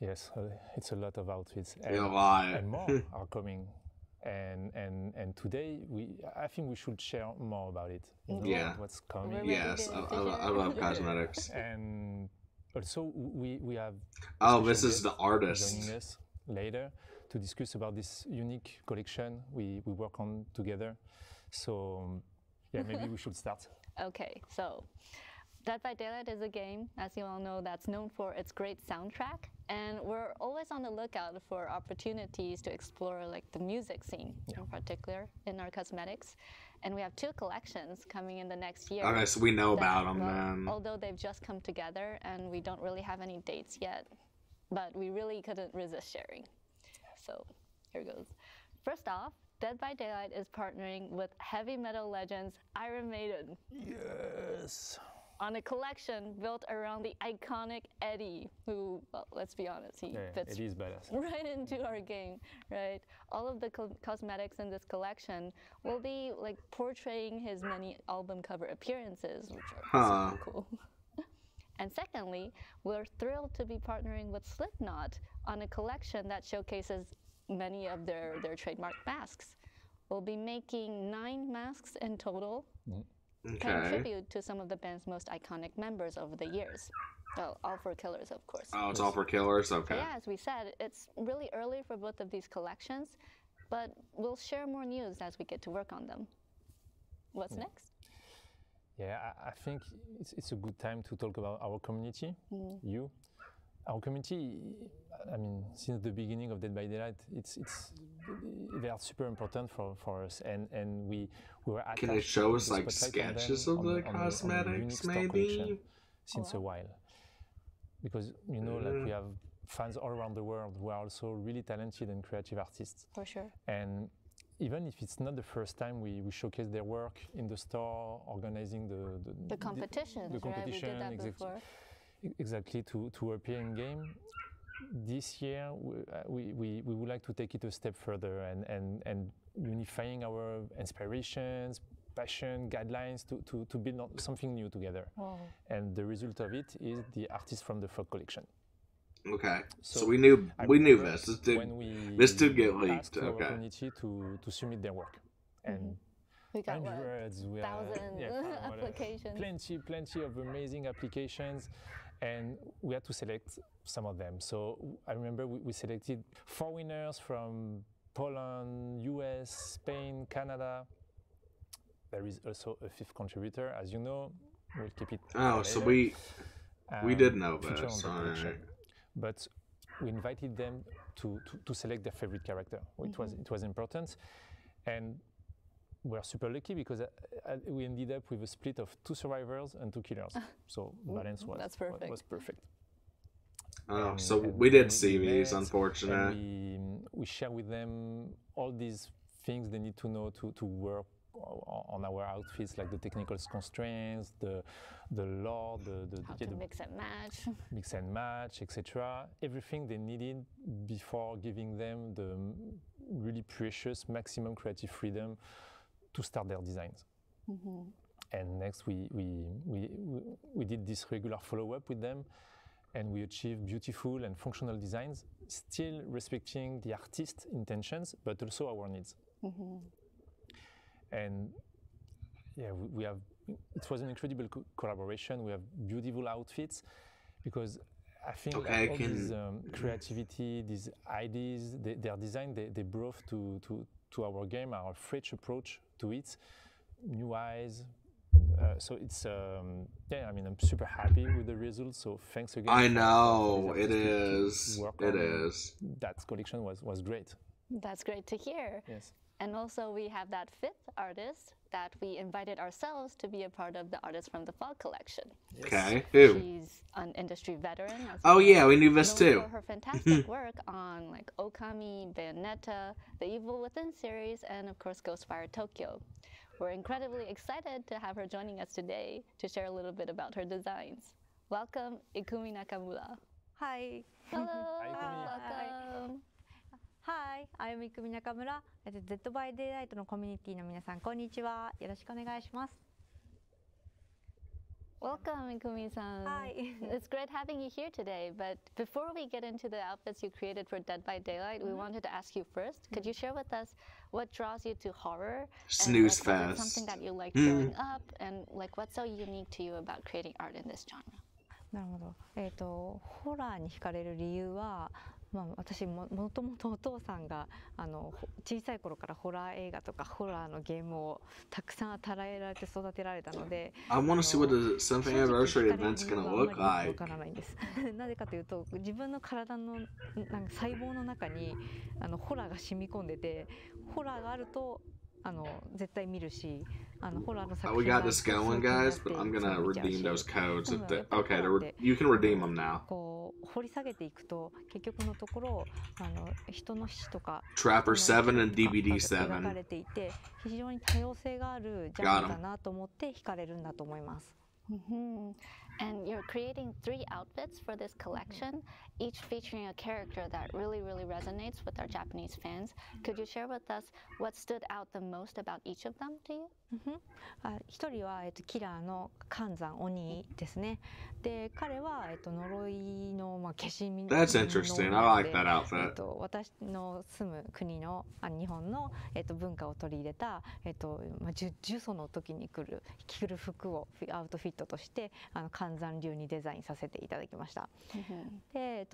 Yes, it's a lot of outfits. Yeah, a lot. And more are coming. And today, I think we should share more about it. You know, Yeah. what's coming. Yes, I love cosmetics. And also, we have. Oh, this special is the guest artist. joining us later to discuss about this unique collection we work on together. So, yeah, maybe we should start. Okay, so Dead by Daylight is a game, as you all know, that's known for its great soundtrack. And we're always on the lookout for opportunities to explore like the music scene in particular in our cosmetics. And we have 2 collections coming in the next year. Okay, so we know about them then. Although they've just come together and we don't really have any dates yet, but we really couldn't resist sharing. So here goes. First off, Dead by Daylight is partnering with heavy metal legends Iron Maiden. Yes. On a collection built around the iconic Eddie, who, well, let's be honest, he fits Eddie's badass. right into our game, right? All of the cosmetics in this collection will be like portraying his many album cover appearances, which are super cool. And secondly, we're thrilled to be partnering with Slipknot on a collection that showcases many of their trademark masks. We'll be making 9 masks in total. Paying tribute to some of the band's most iconic members over the years. Well, all for Killers, of course. Oh, it's all for Killers? Okay. So yeah, as we said, it's really early for both of these collections, but we'll share more news as we get to work on them. What's next? Yeah, I think it's a good time to talk about our community, you. Our community, I mean, since the beginning of Dead by Daylight, they are super important for us, and we were attached. Can it show us to like sketches of the cosmetics, maybe? Since a while, because you know, like we have fans all around the world who are also really talented and creative artists. For sure. And even if it's not the first time we showcase their work in the store, organizing the competitions, the competition, right? We did that before. Exactly, to appear in game. This year, we would like to take it a step further and unifying our inspirations, passion, guidelines to build something new together. Wow. And the result of it is the artist from the Fog collection. Okay, so we knew this. This did get leaked. To our okay. community to submit their work, and we got hundreds, applications. Plenty of amazing applications, and we had to select some of them. So I remember we selected 4 winners from Poland, US, Spain, Canada. There is also a 5th contributor, as you know. We'll keep it. Oh, so we did know this. But we invited them to select their favorite character. It was important, and we're super lucky because we ended up with a split of 2 survivors and 2 killers. So balance was perfect. Oh, so we did see these, unfortunate. We share with them all these things they need to know to work on our outfits, like the technical constraints, the lore, how to mix and match, etc. Everything they needed before giving them the really precious maximum creative freedom to start their designs. And next, we did this regular follow-up with them, and we achieved beautiful and functional designs, still respecting the artist's intentions, but also our needs. And yeah, we have. It was an incredible collaboration. We have beautiful outfits, because I think all this creativity, these ideas, their design, they brought to our game, our fresh approach to it, new eyes. So it's yeah, I mean, I'm super happy with the results. So thanks again. I know it is. It is. That collection was great. That's great to hear. Yes. And also we have that 5th artist that we invited ourselves to be a part of the Artists from the Fog collection. Yes. Okay, who? She's an industry veteran. Oh yeah, we knew this too. For her fantastic work on like Okami, Bayonetta, the Evil Within series, and of course Ghostfire Tokyo. We're incredibly excited to have her joining us today to share a little bit about her designs. Welcome, Ikumi Nakamura. Hi. Hello. Welcome. Hi, I'm Ikumi Nakamura. Dead by Daylight のコミュニティの皆さん、こんにちは。よろしくお願いします。Welcome, Ikumi-san. Hi. It's great having you here today. But before we get into the outfits you created for Dead by Daylight, we wanted to ask you first. Could you share with us what draws you to horror? Snooze and, fest. Something that you liked growing up, and like what's so unique to you about creating art in this genre? なるほど。ホラーに惹かれる理由は。私もともとお父さんが小さい頃からホラー映画とかホラーのゲームをたくさん与えられて育てられたので I want to see what the 7th anniversary event's gonna look like. わからないんです。なぜかというと自分の体のなんか細胞の中にホラーが染み込んでてホラーがあると絶対見るしホラーの作品 We got this going, guys, but I'm gonna redeem those codes. Okay, you can redeem them now. 掘り下げていくと結局のところ人の死とか Trapper 7 and DBD 7描かれていて非常に多様性があるジャンルだなと思って惹かれるんだと思います。And you're creating 3 outfits for this collection, each featuring a character that really resonates with our Japanese fans. Could you share with us what stood out the most about each of them to you? 一人はキラーの寒山鬼ですね。で、彼は呪いの消し身の That's interesting. I like that outfit. 私の住む国の日本の文化を取り入れた呪詛の時に着る服をアウトフィットとして寒山流にデザインさせていただきました。で、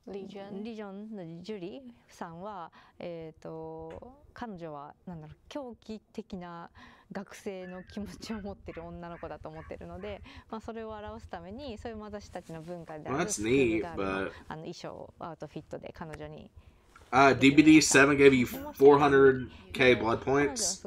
リジョンのジュリさんは、彼女はなんだろう、狂気的な学生の気持ちを持ってる女の子だと思ってるので、まあそれを表すために、そういう私たちの文化であるスクールガールの衣装、アウトフィットで彼女に。DBD 7 gave you 400k blood points.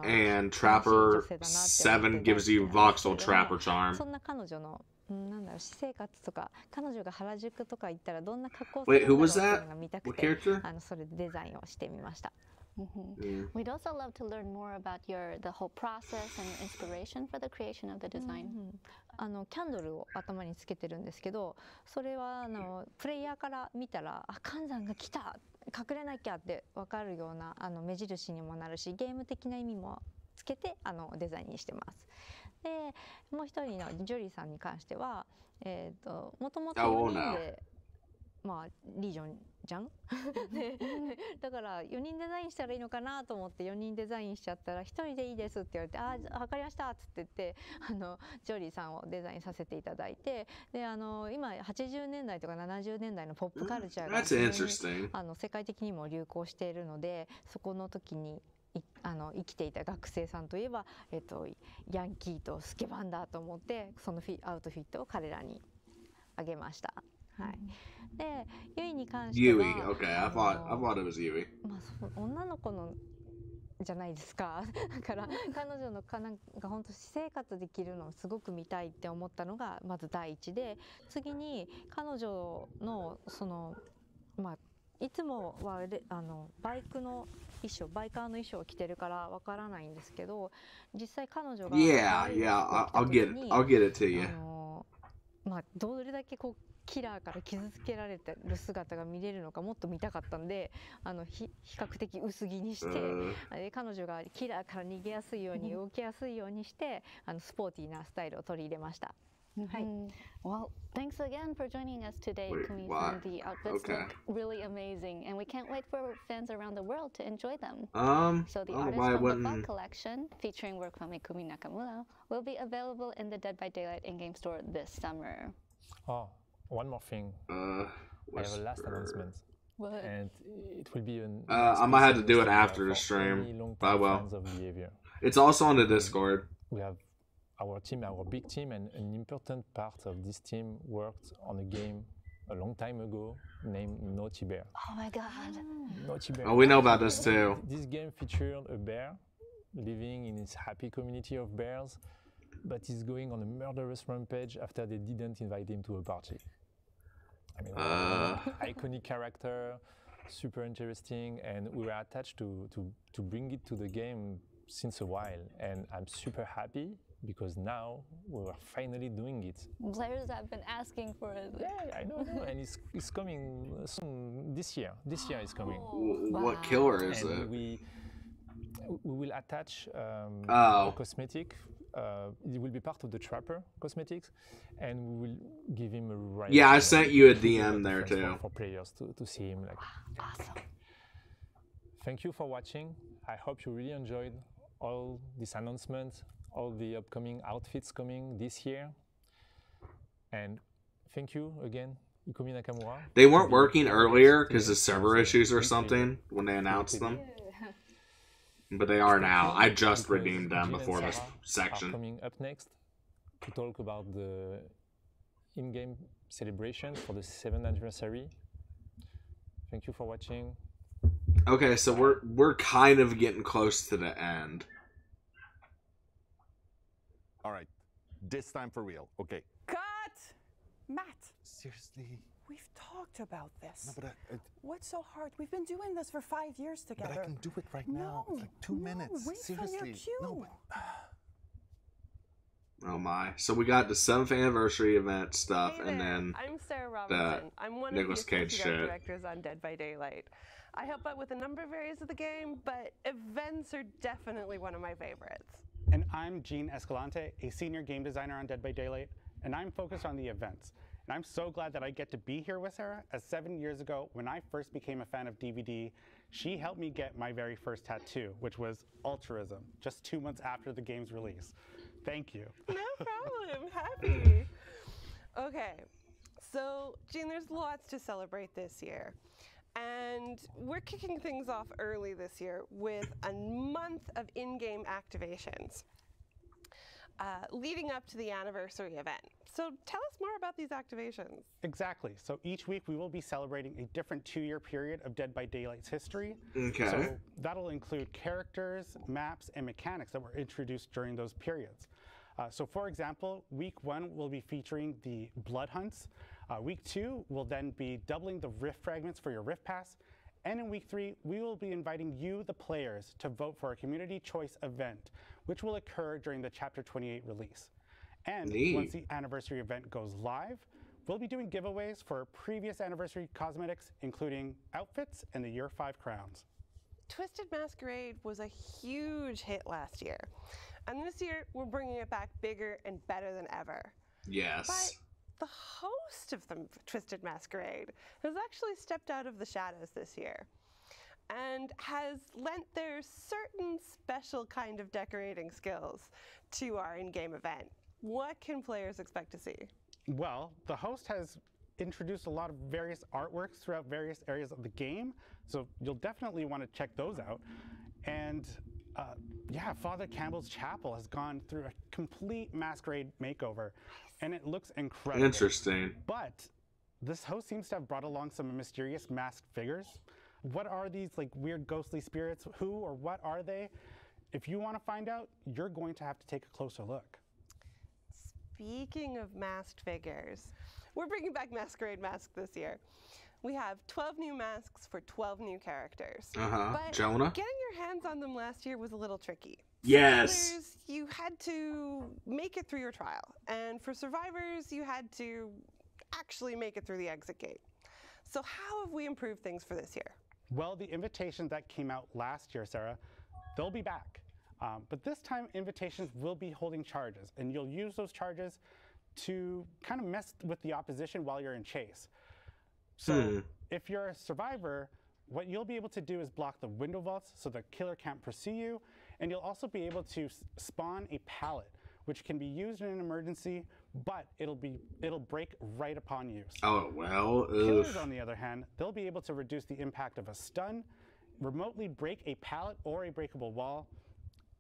And Trapper 7 gives you Voxel Trapper Charm. そんな彼女のなんだろう、私生活とか彼女が原宿とか行ったらどんな格好するのかっていうのが見たくて、それでデザインをしてみました。We'd also love to learn more about the whole process and your inspiration for the creation of the design. キャンドルを頭につけてるんですけど、それはプレイヤーから見たら、あ、寒山が来た、隠れなきゃって分かるような目印にもなるし、ゲーム的な意味もつけてデザインにしてます。で、もう一人のジョリーさんに関しては、もともと4人で、まあリージョンじゃんでだから4人デザインしたらいいのかなと思って4人デザインしちゃったら、1人でいいですって言われて、ああ分かりましたっつって言ってジョリーさんをデザインさせていただいて、で今80年代とか70年代のポップカルチャーが世界的にも流行しているので、そこの時に生きていた学生さんといえば、ヤンキーとスケバンだと思って、そのアウトフィットを彼らにあげました。はい。で、ユイに関しては、Okay, I thought it was Yui. まあ女の子のじゃないですか。だから彼女のなんか本当私生活できるのをすごく見たいって思ったのがまず第一で、次に彼女のまあいつもはバイクの衣装、バイカーの衣装を着てるからわからないんですけど、実際彼女が I'll get it to you. まあどれだけこうキラーから傷つけられてる姿が見れるのかもっと見たかったんで、比較的薄着にして、彼女がキラーから逃げやすいように動きやすいようにしてスポーティーなスタイルを取り入れました。はい。Well, thanks again for joining us today, Kumi-san. The outfits look really amazing, and we can't wait for fans around the world to enjoy them. So the artist from the Fog collection, featuring work from Ikumi Nakamura, will be available in the Dead by Daylight in-game store this summer. Oh, one more thing. I have a last announcement. What? And it will be an I might have to do it after the stream. I will. It's also on the Discord. We have our team, our big team, and an important part of this team worked on a game a long time ago named Naughty Bear. Oh my god. Naughty Bear. Oh, we know about this too. This game featured a bear living in his happy community of bears, but he's going on a murderous rampage after they didn't invite him to a party. I mean, iconic character, super interesting, and we were attached to bring it to the game since a while, and I'm super happy because now we are finally doing it. Players have been asking for it. Yeah, I know, and it's coming soon this year. This year is coming. What killer is and it? We will attach cosmetic. It will be part of the Trapper cosmetics, and we will give him a right. Yeah, I sent you a DM there too. For players to see him. Like, awesome. Thank you for watching. I hope you really enjoyed all these announcements, all the upcoming outfits coming this year. And thank you again, Ikumi Nakamura. They weren't working earlier because of server issues or something when they announced them. But they are now. I just redeemed them before this section. Coming up next to talk about the in-game celebration for the 7th anniversary. Thank you for watching. Okay, so we're kind of getting close to the end. All right, this time for real. Okay. Cut! Matt. Seriously. We've talked about this. No, but what's so hard? We've been doing this for 5 years together. But I can do it right now. It's like 2 minutes. Wait Seriously. for your cue. No, Oh my. So we got the 7th anniversary event stuff, Hey and there. then I'm Sarah Robinson. I'm one Nicolas of the Cage associate art shit. directors on Dead by Daylight. I help out with a number of areas of the game, but events are definitely one of my favorites. And I'm Gene Escalante, a senior game designer on Dead by Daylight, and I'm focused on the events. And I'm so glad that I get to be here with Sarah, as 7 years ago, when I first became a fan of DBD, she helped me get my very first tattoo, which was altruism, just 2 months after the game's release. Thank you. No problem. Happy. Okay. So, Jean, there's lots to celebrate this year. And we're kicking things off early this year with a month of in-game activations leading up to the anniversary event. So tell us more about these activations. Exactly. So each week we will be celebrating a different 2-year period of Dead by Daylight's history. Okay. So that'll include characters, maps, and mechanics that were introduced during those periods. So for example, week 1 will be featuring the Blood Hunts. Week 2 will then be doubling the Rift fragments for your Rift Pass. And in week 3, we will be inviting you, the players, to vote for a community choice event, which will occur during the Chapter 28 release. And once the anniversary event goes live, we'll be doing giveaways for previous anniversary cosmetics, including outfits and the Year 5 crowns. Twisted Masquerade was a huge hit last year. And this year, we're bringing it back bigger and better than ever. Yes. But the host of the Twisted Masquerade has actually stepped out of the shadows this year and has lent their certain special kind of decorating skills to our in-game event. What can players expect to see? Well, the host has introduced a lot of various artworks throughout various areas of the game, so you'll definitely want to check those out. And yeah, Father Campbell's Chapel has gone through a complete masquerade makeover, and it looks incredible. Interesting. But this host seems to have brought along some mysterious masked figures. What are these like weird ghostly spirits? Who or what are they? If you want to find out, you're going to have to take a closer look. Speaking of masked figures, we're bringing back Masquerade Mask this year. We have 12 new masks for 12 new characters. But Jonah? getting your hands on them last year was a little tricky. Yes. For others, you had to make it through your trial. And for survivors, you had to actually make it through the exit gate. So how have we improved things for this year? Well, the invitations that came out last year, Sarah, they'll be back. But this time, invitations will be holding charges, and you'll use those charges to kind of mess with the opposition while you're in chase. So if you're a survivor, what you'll be able to do is block the window vaults so the killer can't pursue you, and you'll also be able to spawn a pallet, which can be used in an emergency, but it'll break right upon use. Oh, well. Killers, on the other hand, they'll be able to reduce the impact of a stun, remotely break a pallet or a breakable wall,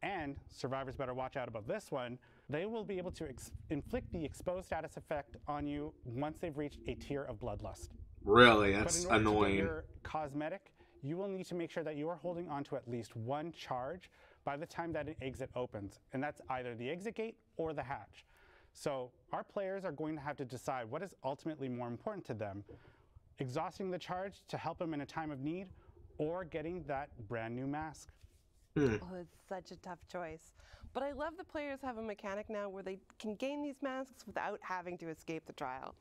and survivors better watch out about this one, they will be able to inflict the exposed status effect on you once they've reached a tier of bloodlust. Really? That's but in order annoying. To get your cosmetic, you will need to make sure that you are holding on to at least one charge by the time that an exit opens, and that's either the exit gate or the hatch. So our players are going to have to decide what is ultimately more important to them, exhausting the charge to help them in a time of need, or getting that brand new mask. Oh, it's such a tough choice. But I love the players have a mechanic now where they can gain these masks without having to escape the trial.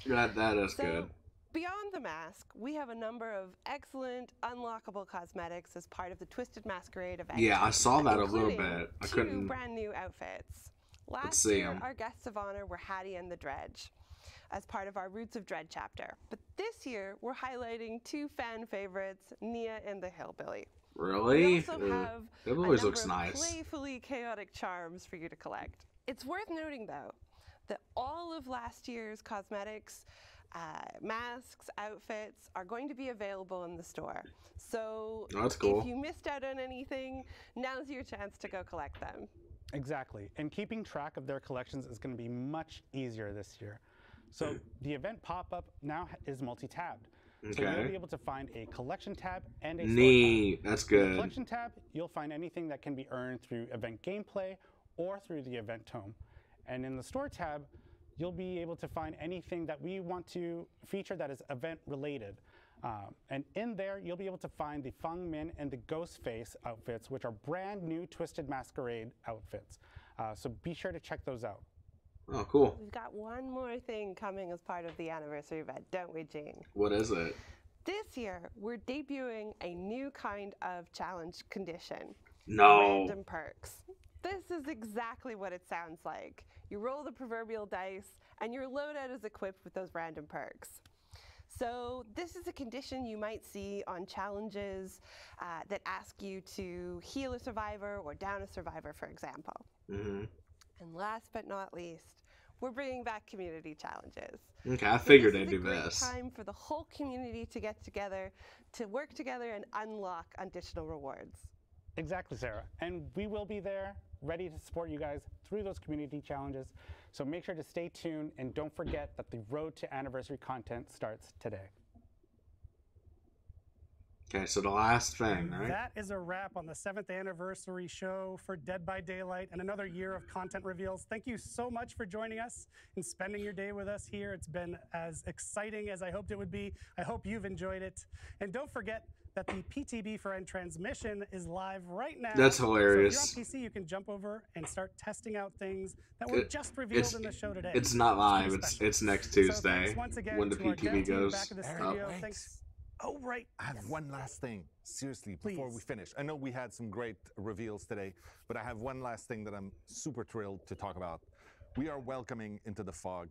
That is good. Beyond the mask, we have a number of excellent unlockable cosmetics as part of the Twisted Masquerade event. Yeah, I saw that a little bit. I two couldn't. brand new outfits. Last see year, 'em. our guests of honor were Hattie and the Dredge as part of our Roots of Dread chapter. But this year, we're highlighting two fan favorites, Nia and the Hillbilly. Really? We also have That a always number looks of nice. playfully chaotic charms for you to collect. It's worth noting, though, that all of last year's cosmetics, masks, outfits are going to be available in the store. So That's cool. if you missed out on anything, now's your chance to go collect them. Exactly, and keeping track of their collections is going to be much easier this year. So the event pop-up now is multi-tabbed. So Okay. you'll be able to find a collection tab and a store Neat. tab. That's In the good. collection tab, you'll find anything that can be earned through event gameplay or through the event tome. And in the store tab, you'll be able to find anything that we want to feature that is event related. And in there, you'll be able to find the Feng Min and the Ghostface outfits, which are brand new Twisted Masquerade outfits. So be sure to check those out. Oh, cool. We've got one more thing coming as part of the anniversary event, don't we, Jean? What is it? This year, we're debuting a new kind of challenge condition. No. Random perks. This is exactly what it sounds like. You roll the proverbial dice, and your loadout is equipped with those random perks. So this is a condition you might see on challenges that ask you to heal a survivor or down a survivor, for example. Mm-hmm. And last but not least, we're bringing back community challenges. Okay, I figured they'd do this. this. It's a great time for the whole community to get together, to work together and unlock additional rewards. Exactly, Sarah. And we will be there, ready to support you guys through those community challenges. So make sure to stay tuned and don't forget that the road to anniversary content starts today. Okay, so the last thing, right? That is a wrap on the 7th anniversary show for Dead by Daylight and another year of content reveals. Thank you so much for joining us and spending your day with us here. It's been as exciting as I hoped it would be. I hope you've enjoyed it. And don't forget that the PTB for End transmission is live right now. That's hilarious. So if you're on PC, you can jump over and start testing out things that were just revealed in the show today. It's not live. It's next Tuesday once again when the to our dev PTB team goes back in the up. studio. Thanks. Oh, right. I have one last thing, seriously, before we finish. I know we had some great reveals today, but I have one last thing that I'm super thrilled to talk about. We are welcoming into the Fog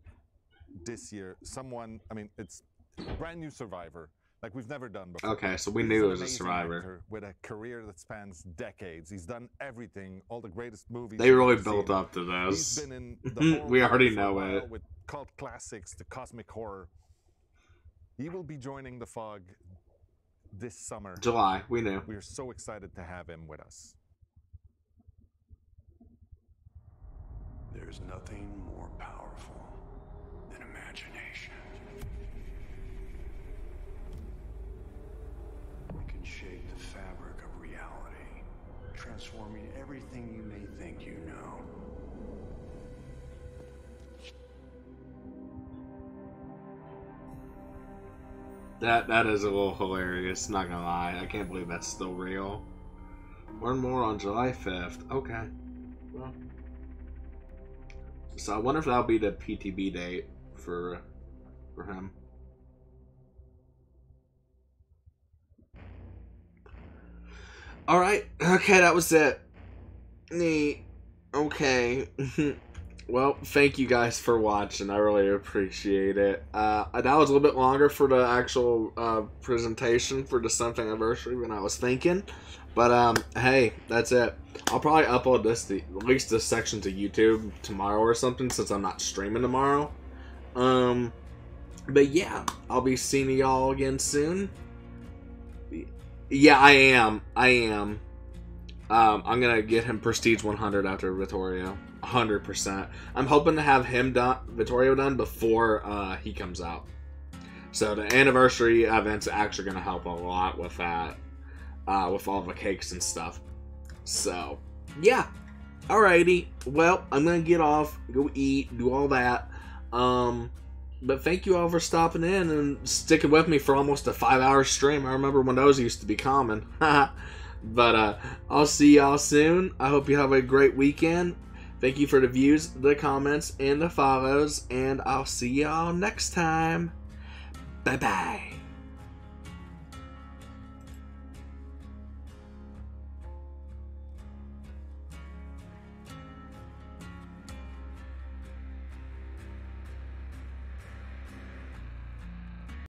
this year someone, I mean, it's a brand new survivor, like we've never done before. Okay, so we He's knew an it was a amazing survivor. actor with a career that spans decades. He's done everything, all the greatest movies. They you've really ever built seen. up to this. He's been in the horror We already world for a know while, it. with cult classics to cosmic horror. He will be joining the Fog this summer. July, we knew. We're so excited to have him with us. There's nothing more powerful than imagination. It can shape the fabric of reality, transforming everything you may think you know. That is a little hilarious, not gonna lie. I can't believe that's still real. Learn more on July 5th. Okay. Well. So I wonder if that'll be the PTB date for him. Alright, okay, that was it. Neat. Okay. Well, thank you guys for watching. I really appreciate it. That was a little bit longer for the actual presentation for the 7th anniversary than I was thinking. But, hey, that's it. I'll probably upload this, at least this section to YouTube tomorrow or something, since I'm not streaming tomorrow. But yeah, I'll be seeing y'all again soon. Yeah, I am. I'm gonna get him Prestige 100 after Vittorio. 100%. I'm hoping to have him Vittorio done before he comes out. So the anniversary event's actually gonna help a lot with that. With all the cakes and stuff. So, yeah. Alrighty. Well, I'm gonna get off, go eat, do all that. But thank you all for stopping in and sticking with me for almost a 5-hour stream. I remember when those used to be common. But I'll see y'all soon. I hope you have a great weekend. Thank you for the views, the comments, and the follows. And I'll see y'all next time. Bye-bye.